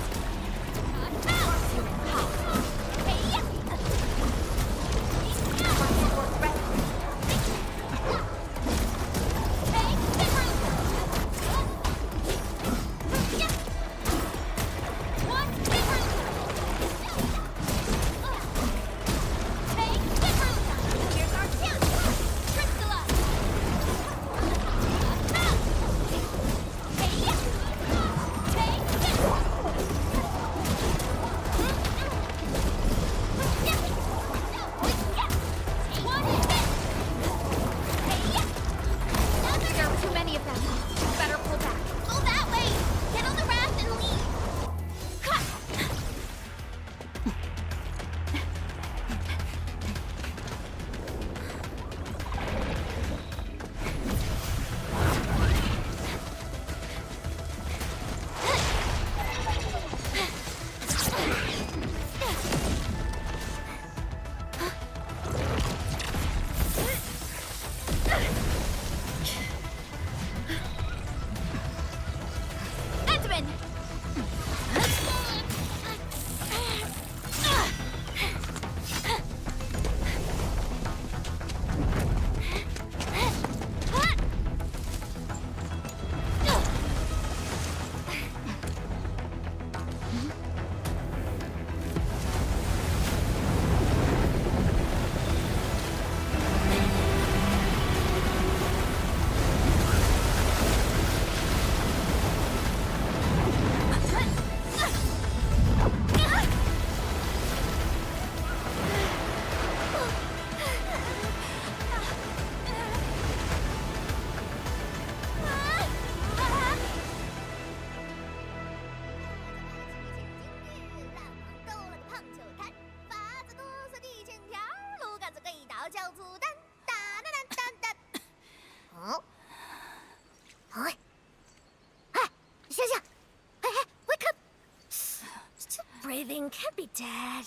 breathing, can't be dead.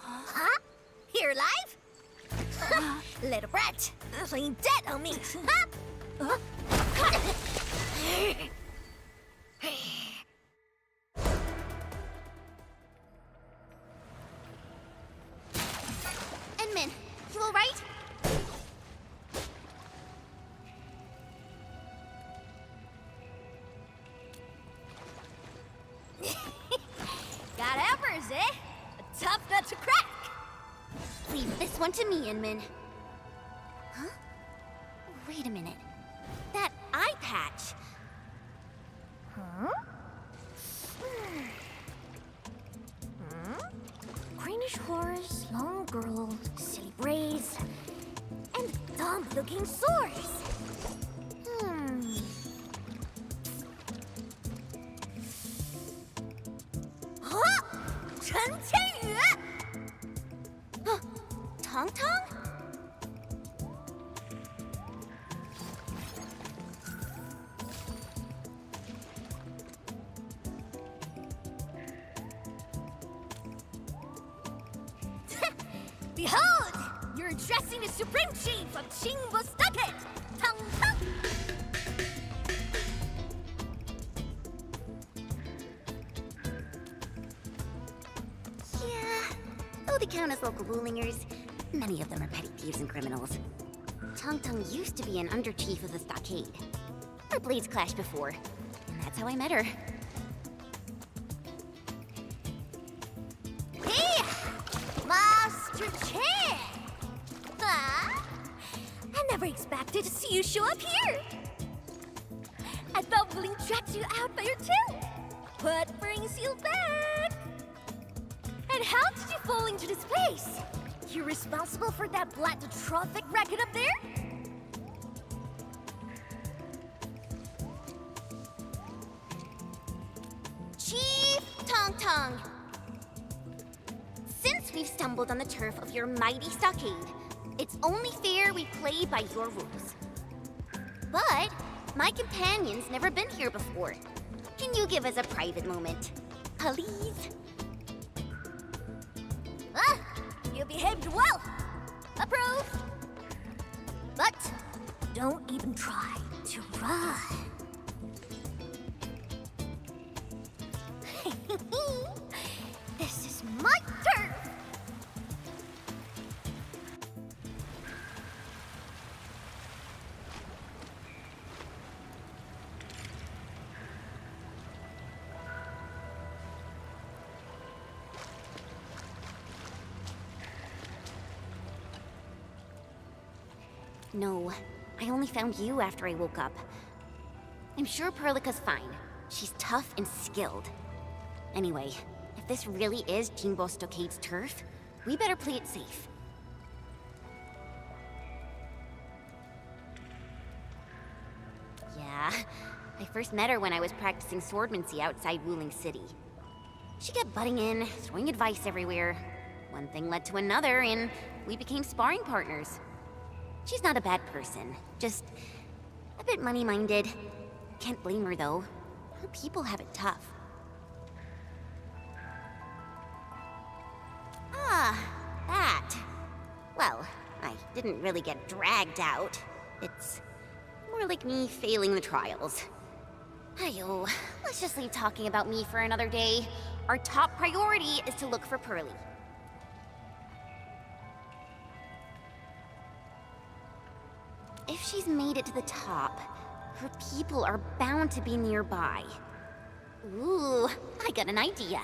Huh? Here alive? Little brat, playing dead on me. Enman, you alright? Got hammers, eh? A tough nut to crack. Leave this one to me, Inman. Huh? Wait a minute. That eye patch. Huh? Greenish horse, long girl, silly braids, and dumb-looking swords. Huh? Chen Qianyue! Tong Tong? Behold! You're addressing the Supreme Chief of Qingbo Stockade! Tong Tong! Yeah, though they count as local wulingers, many of them are petty thieves and criminals. Tong Tong used to be an under-chief of the stockade. Our blades clashed before, and that's how I met her. Hey! Master Chen! Huh? I never expected to see you show up here! I thought Wuling tracked you out by your tail! What brings you back? And how did you fall into this place? You're responsible for that black traffic racket up there? Chief Tong Tong! Since we've stumbled on the turf of your mighty stockade, it's only fair we play by your rules. But my companion's never been here before. Can you give us a private moment, please? Huh? You behaved well. Approved. But don't even try to run. This is my turf. No, I only found you after I woke up. I'm sure Perlica's fine. She's tough and skilled. Anyway, if this really is Qingbo Stockade's turf, we better play it safe. Yeah, I first met her when I was practicing swordmancy outside Wuling City. She kept butting in, throwing advice everywhere. One thing led to another, and we became sparring partners. She's not a bad person, just a bit money-minded. Can't blame her, though. Her people have it tough. Ah, that. Well, I didn't really get dragged out. It's more like me failing the trials. Ayo, let's just leave talking about me for another day. Our top priority is to look for Pearly. If she's made it to the top, her people are bound to be nearby. Ooh, I got an idea.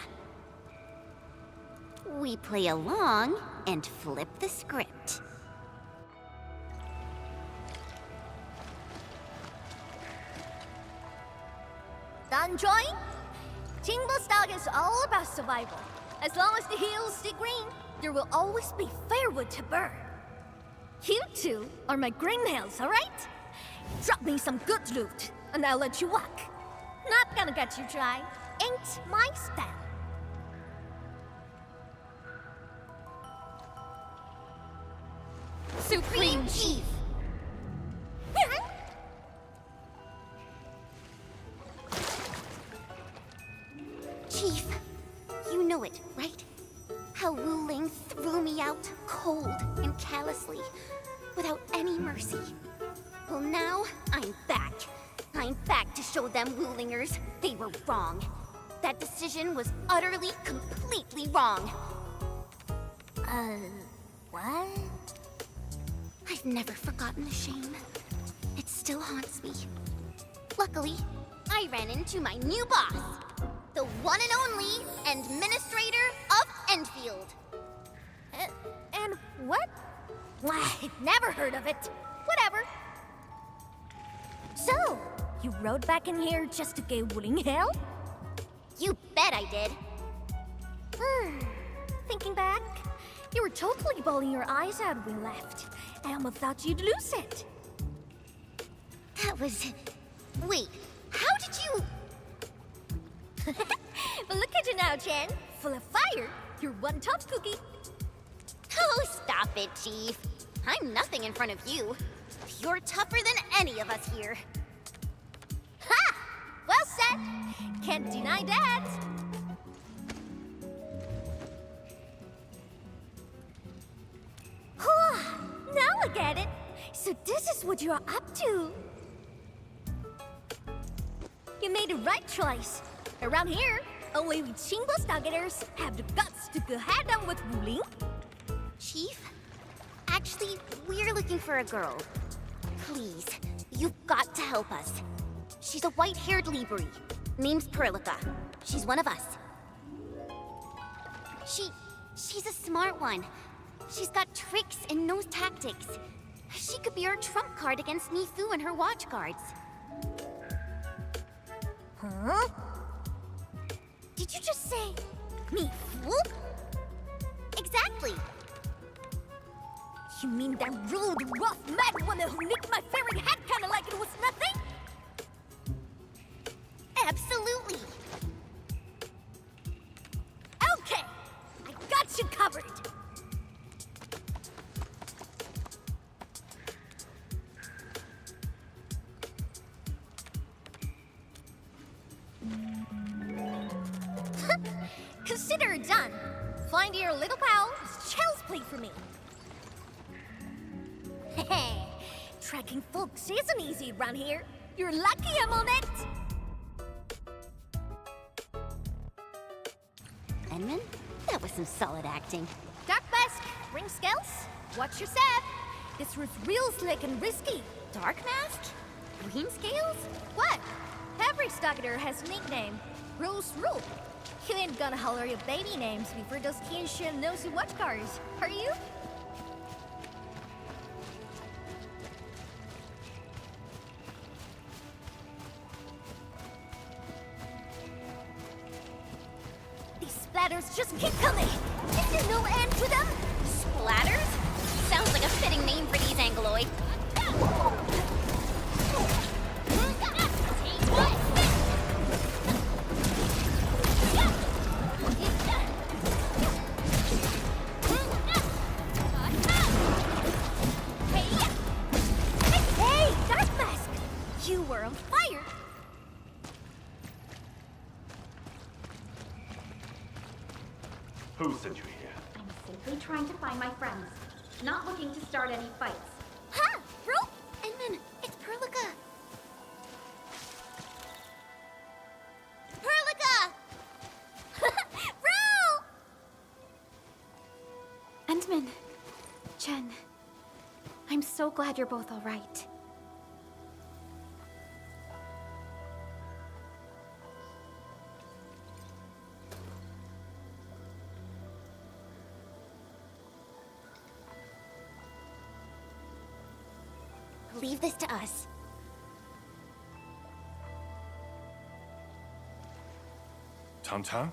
We play along and flip the script. Done drawing? Qingbo Stock is all about survival. As long as the hills stay green, there will always be firewood to burn. You two are my green nails, alright? Drop me some good loot, and I'll let you walk. Not gonna get you dry. Ain't my style. Supreme Chief! Chief, threw me out cold and callously, without any mercy. Well, now I'm back. I'm back to show them Wulingers they were wrong. That decision was utterly, completely wrong. What? I've never forgotten the shame. It still haunts me. Luckily, I ran into my new boss, the one and only administrator of Enfield. And what? Why, never heard of it. Whatever. So, you rode back in here just to give Wuling hell? You bet I did. Thinking back, you were totally bawling your eyes out when we left. I almost thought you'd lose it. That was... Wait, how did you... But look at you now, Chen. Full of fire. You're one tough cookie. Oh, stop it, Chief. I'm nothing in front of you. You're tougher than any of us here. Ha! Well said. Can't deny that. Now I get it. So this is what you're up to. You made the right choice. Around here, only we Chingle Stargaters have the guts to go head-on with Wuling. Chief, actually, we're looking for a girl. Please, you've got to help us. She's a white-haired Libri. Name's Perlica. She's one of us. She's a smart one. She's got tricks and knows tactics. She could be our trump card against Nifu and her watch guards. Huh? Did you just say Nifu? Exactly. You mean that rude, rough, mad woman who nicked my fairy hat kinda like it was nothing? Absolutely. Okay, I got you covered. Consider it done. Find your little pal is child's play for me. Hey, tracking folks isn't easy around here. You're lucky I'm on it. Edmund, that was some solid acting. Dark Mask, ring scales. Watch your step. This was real slick and risky. Dark Mask? Green scales? What? Every Stargater has a nickname. Rules rule. You ain't gonna holler your baby names before those Tianxuan nosy watch cars, are you? These splatters just keep coming. Is there no end to them? Splatters? Sounds like a fitting name for these Angloid. Hey, Dark Mask! You were on fire! Who sent you here? I'm simply trying to find my friends, not looking to start any fights. Ha! Bro! Edmund, it's Perlica! Perlica! Bro! Endman, Chen, I'm so glad you're both all right. Leave this to us. Tang,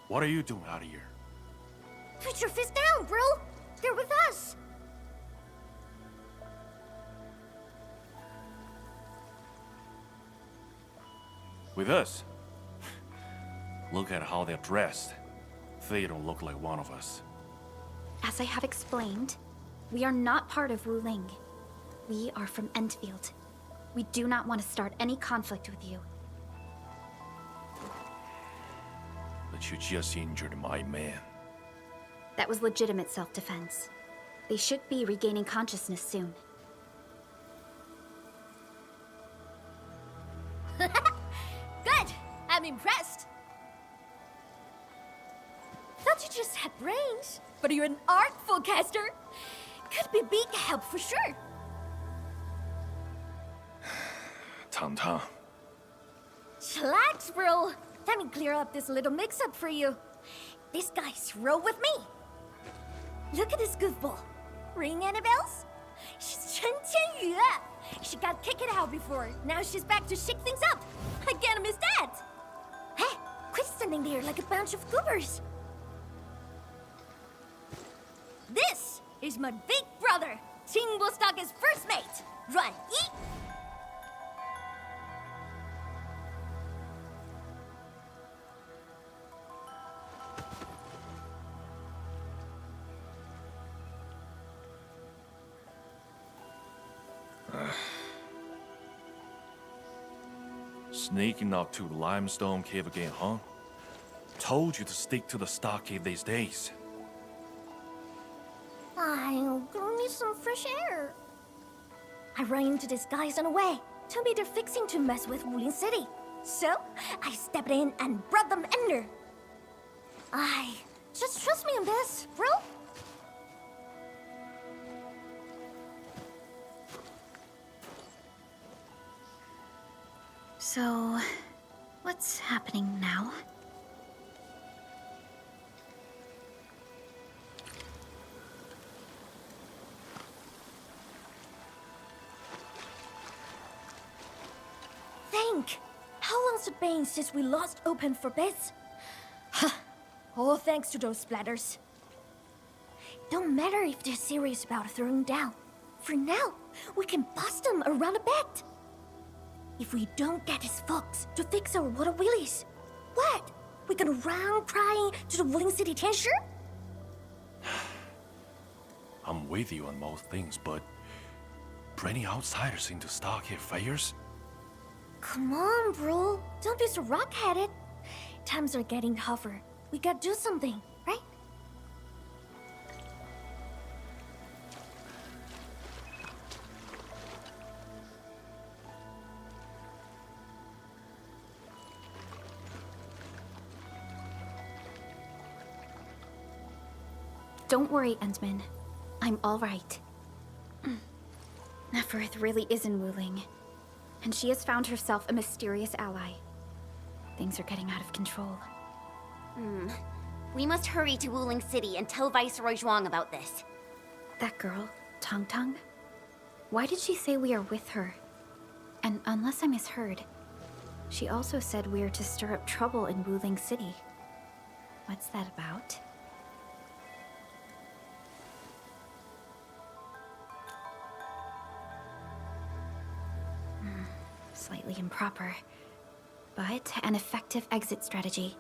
what are you doing out here? Put your fist down, bro! They're with us! With us? Look at how they're dressed. They don't look like one of us. As I have explained, we are not part of Wuling. We are from Endfield. We do not want to start any conflict with you. But you just injured my man. That was legitimate self-defense. They should be regaining consciousness soon. Good! I'm impressed. Thought you just had brains, but you're an artful caster. Could be big help for sure. Tom. Chillax, bro. Let me clear up this little mix-up for you. This guy's roll with me. Look at this goofball. Ring any bells? She's Chen Qianyu. She got kicked out before. Now she's back to shake things up. I can't miss that. Hey, quit standing there like a bunch of goobers. This is my big brother, Qing Bostock's first mate. Run, eat. Sneaking up to the limestone cave again, huh? Told you to stick to the stockade these days. I'll go need some fresh air. I ran into these guys on the way. Told me they're fixing to mess with Wuling City. So, I stepped in and brought them under. Just trust me on this, bro. So, what's happening now? Think! How long's it been since we lost open for bids? Huh. All thanks to those splatters. Don't matter if they're serious about throwing down. For now, we can bust them around a bit. If we don't get these folks to fix our water wheelies, what? We gonna run crying to the Wuling City Tianshu? I'm with you on most things, but bringing outsiders into stockade fires? Come on, bro. Don't be so rock-headed. Times are getting tougher. We gotta do something, right? Don't worry, Endman. I'm all right. Neferith really is in Wuling, and she has found herself a mysterious ally. Things are getting out of control. We must hurry to Wuling City and tell Viceroy Zhuang about this. That girl, Tong Tong? Why did she say we are with her? And unless I misheard, she also said we are to stir up trouble in Wuling City. What's that about? Slightly improper, but an effective exit strategy.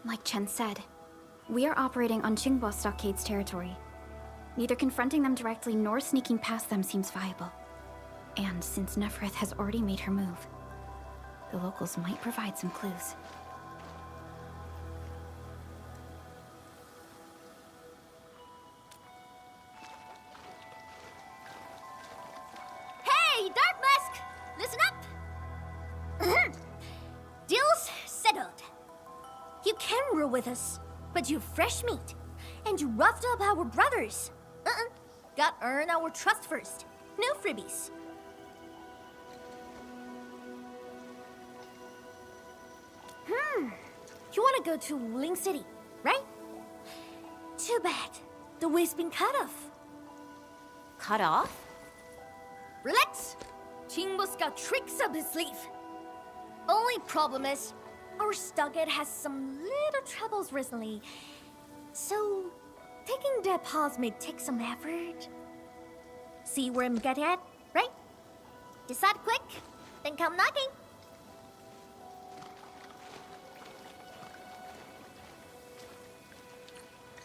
Like Chen said, we are operating on Qingbo Stockade's territory. Neither confronting them directly nor sneaking past them seems viable. And since Neferith has already made her move, the locals might provide some clues. Hey, Dark Mask! Listen up! Deal's settled. You can rule with us, but you're fresh meat. And you roughed up our brothers. Got earn our trust first. No freebies. You wanna go to Wuling City, right? Too bad. The way's been cut off. Cut off? Relax. Qingbo's got tricks up his sleeve. Only problem is, our stockade has some little troubles recently. So, taking that pause may take some effort. See where I'm getting at, right? Decide quick, then come knocking.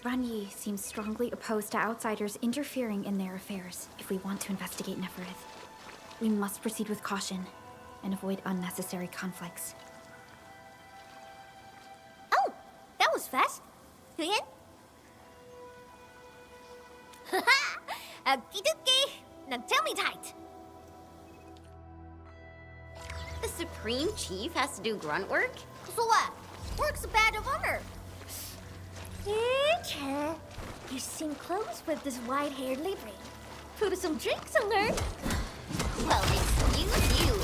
Ran Yi seems strongly opposed to outsiders interfering in their affairs if we want to investigate Neferith. We must proceed with caution and avoid unnecessary conflicts. Oh, that was fast. in? Haha! Okie dokie! Now tell me tight! The Supreme Chief has to do grunt work? So what? Work's a badge of honor! Hey, you seem close with this white-haired Libre. Put some drinks on her. Well, excuse you.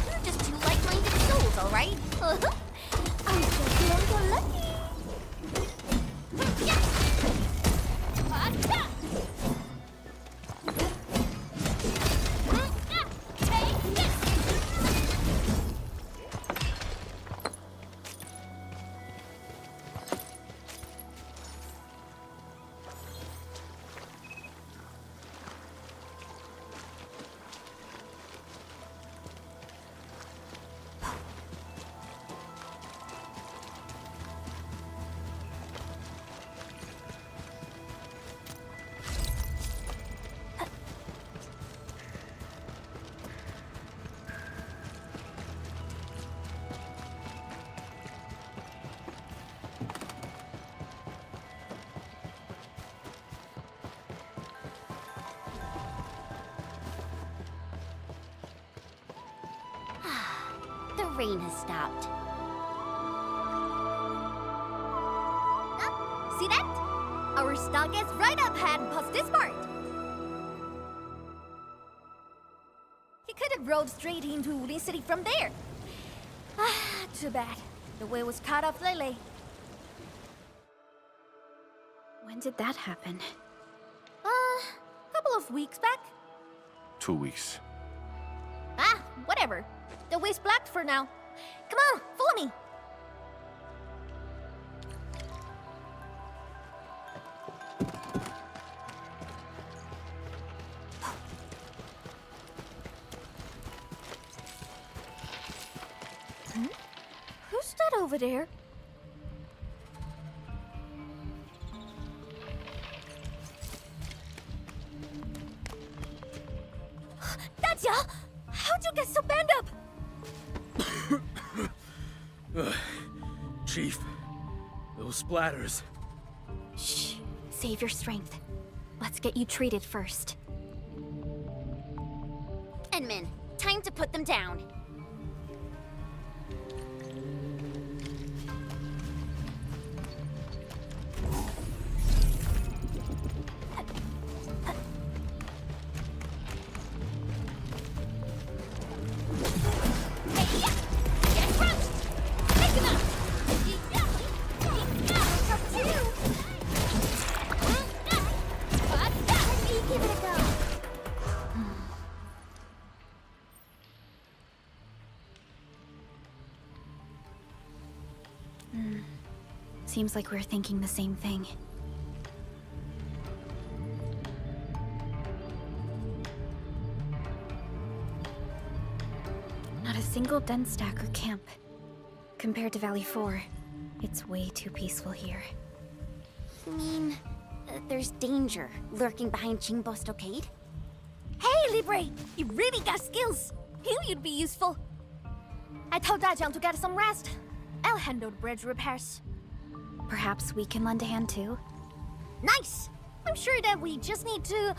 You're just two like-minded souls, all right? I'm just so lucky. Take this! The rain has stopped. See that? Our stock is right up ahead past this part. He could have rode straight into Wuling City from there. Too bad. The way was cut off lately. When did that happen? Couple of weeks back. 2 weeks. Whatever. The way's blocked for now. Come on, follow me. Who's that over there? That's ya! How'd you get so banged up? Chief, those splatters. Shh. Save your strength. Let's get you treated first. Enman, time to put them down. Seems like we're thinking the same thing. Not a single den stack or camp. Compared to Valley 4, it's way too peaceful here. You mean, there's danger lurking behind Qingbo Stockade? Hey, Libre! You really got skills! Knew you'd be useful. I told Dajiang to get some rest. I'll handle the bridge repairs. Perhaps we can lend a hand too? Nice! I'm sure that we just need to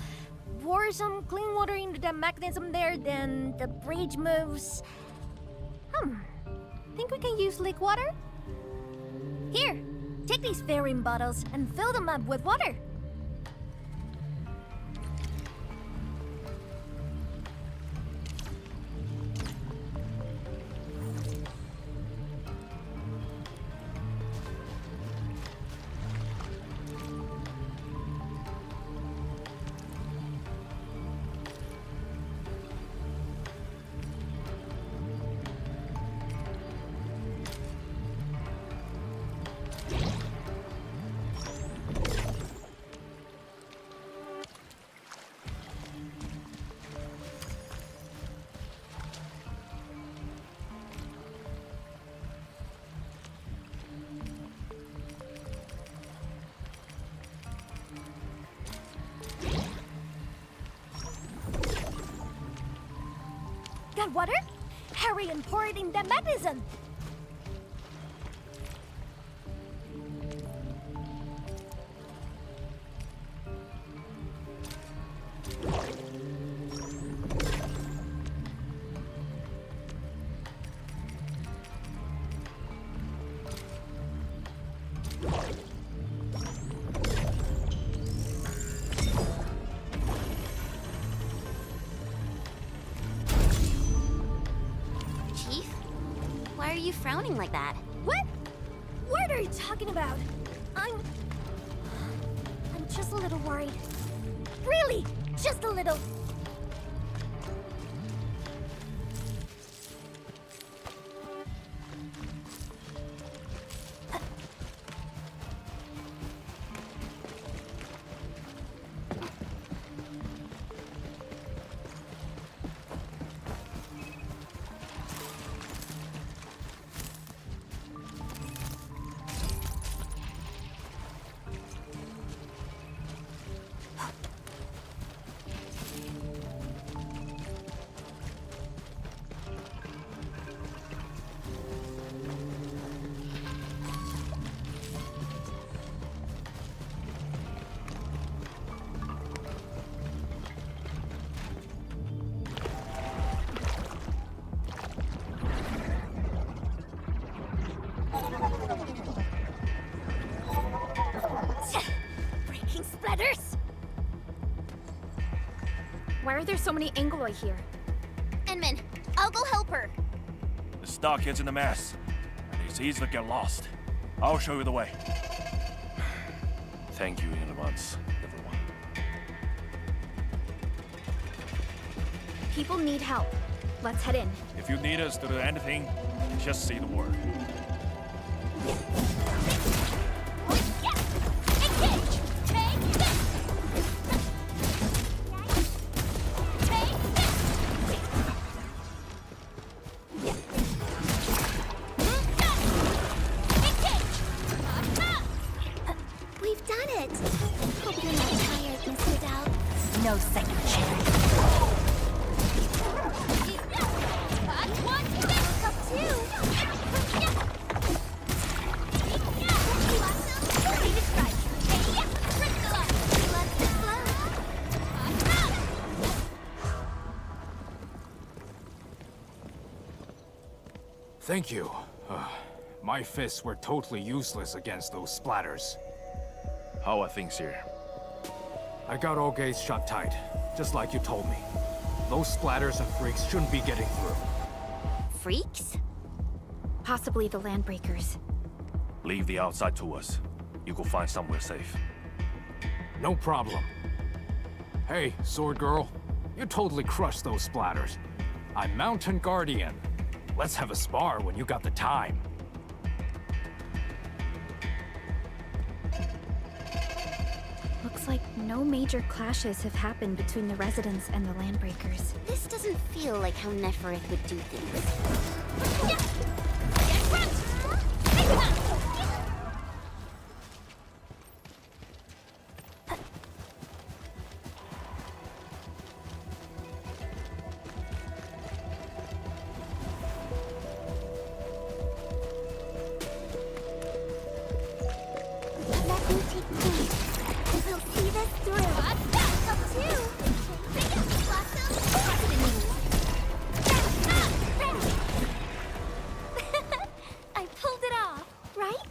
pour some clean water into the mechanism there, then the bridge moves. Think we can use lake water? Here, take these fairing bottles and fill them up with water. Got water? Hurry and pour it in the mechanism. you frowning like that? What? What are you talking about? I'm just a little worried. Really, just a little. Breaking splatters! Why are there so many Angloi here? Enman, I'll go help her. The stock gets in a mess, and it's easy to get lost. I'll show you the way. Thank you in advance, everyone. People need help. Let's head in. If you need us to do anything, just say the word. We've done it! Hope you're not tired, Mr. Dao. No second chance. Thank you. My fists were totally useless against those splatters. How are things here? I got all gates shut tight, just like you told me. Those splatters and freaks shouldn't be getting through. Freaks? Possibly the Landbreakers. Leave the outside to us. You go find somewhere safe. No problem. Hey, Sword Girl. You totally crushed those splatters. I'm Mountain Guardian. Let's have a spar when you got the time. Looks like no major clashes have happened between the residents and the Landbreakers. This doesn't feel like how Neferith would do things. Let me take lead. We'll see this through. Up two. I pulled it off, right?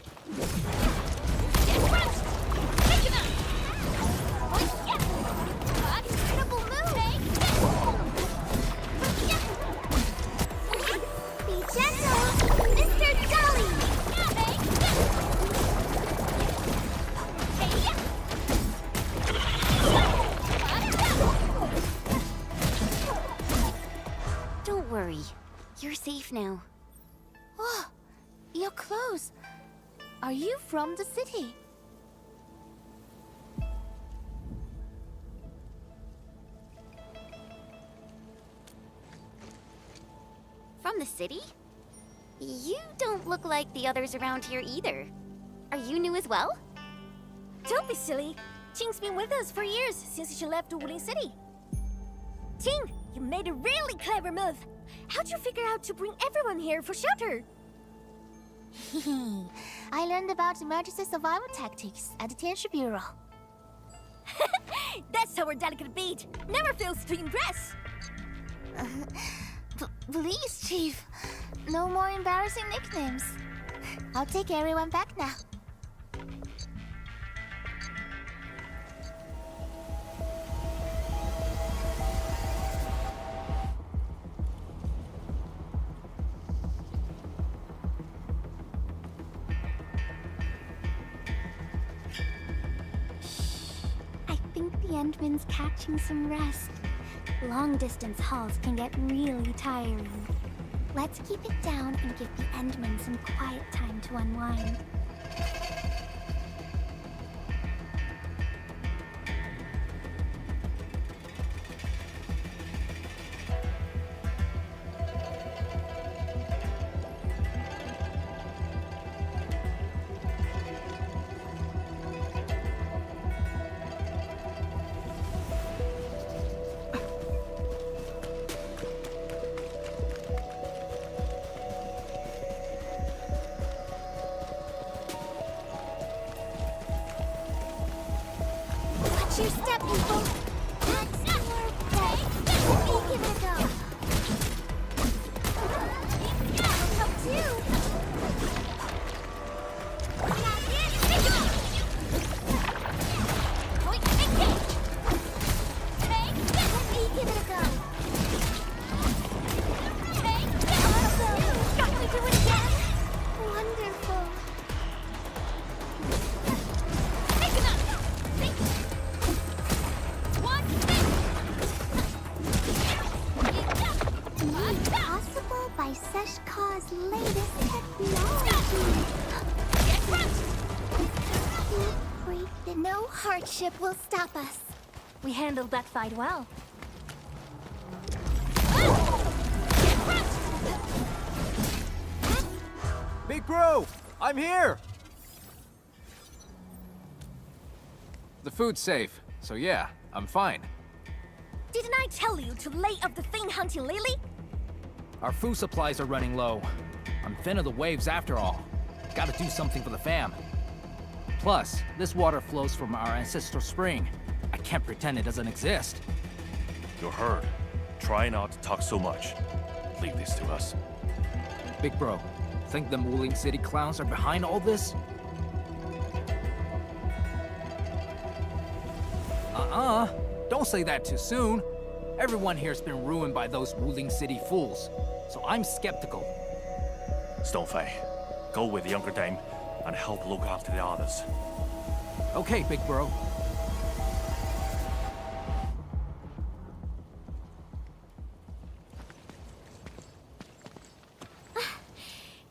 Incredible move! Be gentle, Mr. Dolly! Don't worry. You're safe now. Oh, your clothes. Are you from the city? From the city? You don't look like the others around here either. Are you new as well? Don't be silly. Qing's been with us for years, since she left Wuling City. Qing, you made a really clever move. How'd you figure out to bring everyone here for shelter? I learned about emergency survival tactics at the Tianshi Bureau. That's our delicate beat. Never fails to impress. Please, Chief. No more embarrassing nicknames. I'll take everyone back now. the Endman's catching some rest. Long-distance hauls can get really tiring. Let's keep it down and give the Endman some quiet time to unwind. Watch your step, people! That's not work. Give it a go! That'll help too! Got this! Give it a go! Got me do it again! Wonderful! Possible by Seshka's latest technology. No hardship will stop us. We handled that fight well. Big bro, I'm here! The food's safe, so yeah, I'm fine. Didn't I tell you to lay off the thing hunting Lily? Our food supplies are running low. I'm thin of the waves after all. Gotta do something for the fam. Plus, this water flows from our ancestral spring. I can't pretend it doesn't exist. You heard. Try not to talk so much. Leave this to us. Big bro, think them Wuling City clowns are behind all this? Don't say that too soon. Everyone here's been ruined by those Wuling City fools, so I'm skeptical. Stonefei, go with the younger dame and help look after the others. Okay, big bro.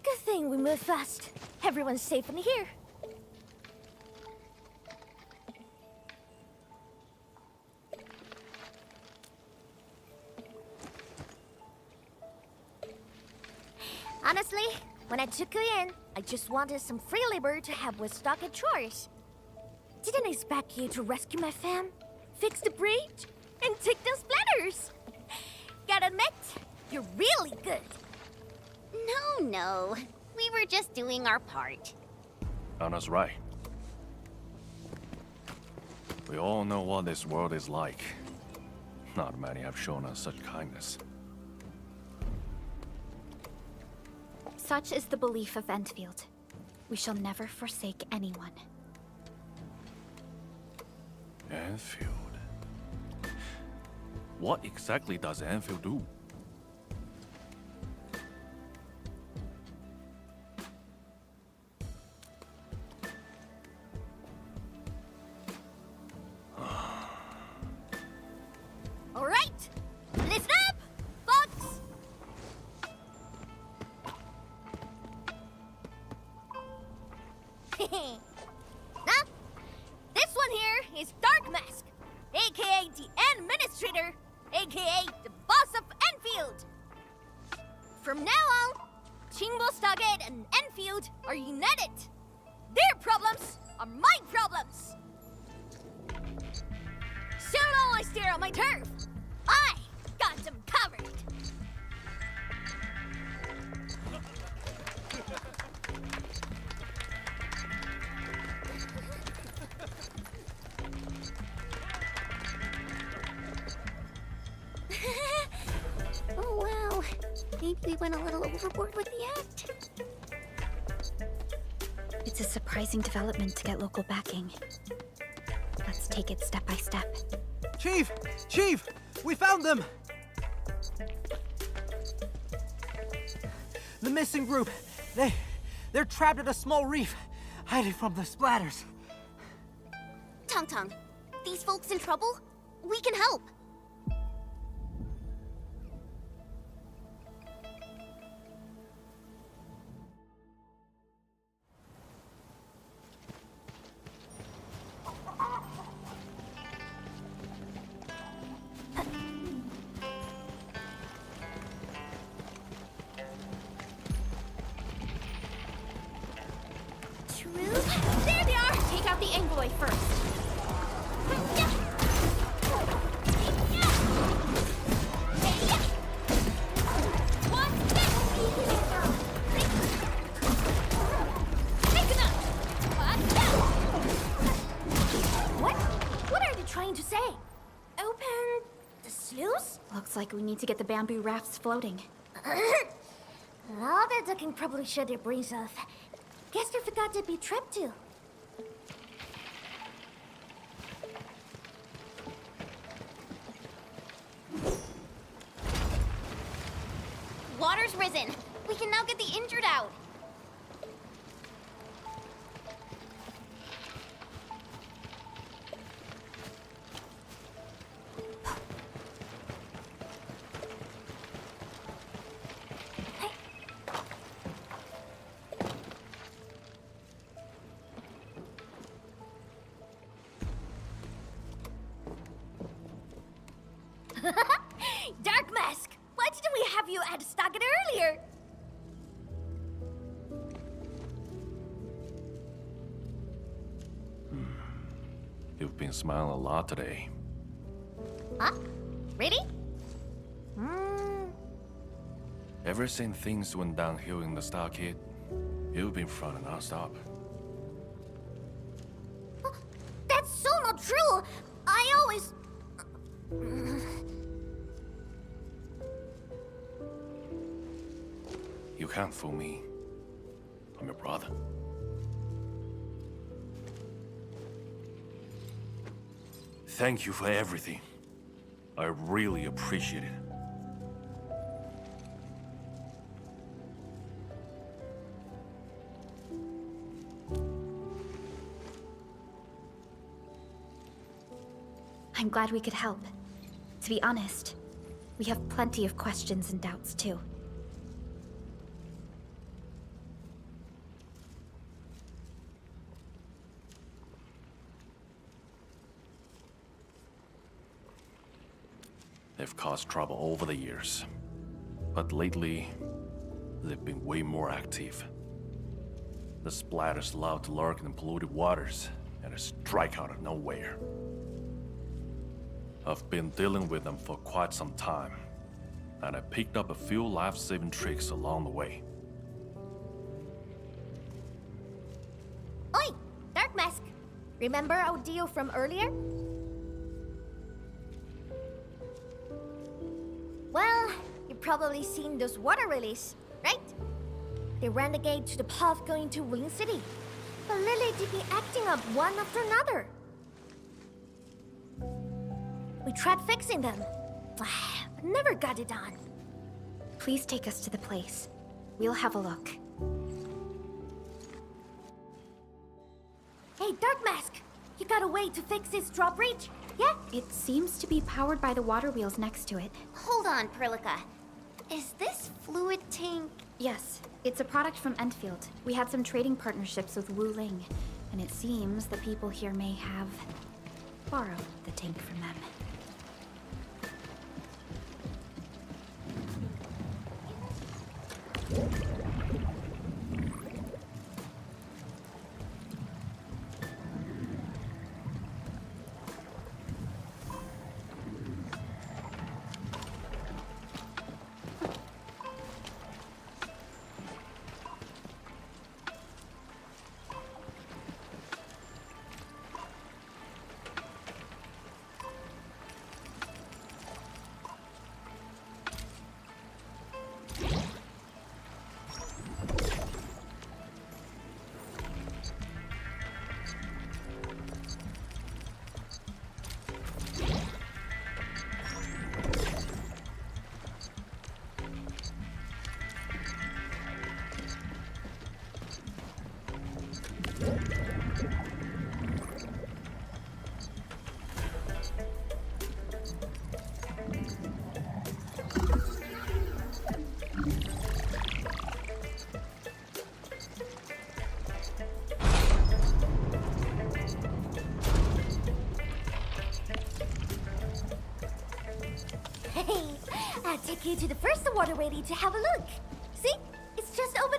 Good thing we moved fast. Everyone's safe in here. Honestly, when I took you in, I just wanted some free labor to help with stock and chores. Didn't expect you to rescue my fam, fix the bridge, and take down splatters. Gotta admit, you're really good. No. We were just doing our part. Anna's right. We all know what this world is like. Not many have shown us such kindness. Such is the belief of Endfield. We shall never forsake anyone. Enfield. What exactly does Enfield do? All right, listen up, folks. Now, this one here is Dark Mask, aka the Administrator, aka the boss of Enfield. From now on, Chingbo Stargate and Enfield are united. Their problems are my problems. So long I stare on my turf. I got them covered. Oh wow, maybe we went a little overboard with the act. It's a surprising development to get local backing. Let's take it step by step. Chief! Chief! We found them! The missing group. They're trapped at a small reef, hiding from the splatters. Tong, these folks in trouble? We can help. There they are! Take out the Angloid first. What are they trying to say? Open the sluice? Looks like we need to get the bamboo rafts floating. All that ducking probably shut their brains off. Guess they forgot to be trapped too. Water's risen. We can now get the injured out. Dark Mask! Why didn't we have you at Stockton earlier? You've been smiling a lot today. Huh? Really? Ever since things went downhill in the stockade, you've been frowning nonstop. That's so not true! I always... You can't fool me. I'm your brother. Thank you for everything. I really appreciate it. I'm glad we could help. To be honest, we have plenty of questions and doubts too. They've caused trouble over the years. But lately, they've been way more active. The splatters love to lurk in polluted waters and strike out of nowhere. I've been dealing with them for quite some time, and I picked up a few life-saving tricks along the way. Oi! Dark Mask! Remember our deal from earlier? Well, you've probably seen those water relays, right? They ran the gate to the path going to Wuling City. But Lily did be acting up one after another. We tried fixing them, but never got it done. Please take us to the place. We'll have a look. Hey, Dark Mask! You got a way to fix this drawbridge? Yeah? It seems to be powered by the water wheels next to it. Hold on, Perlica. Is this fluid tank... Yes, it's a product from Endfield. We had some trading partnerships with Wuling, and it seems the people here may have borrowed the tank from them. take you to the first water lady to have a look. See? It's just over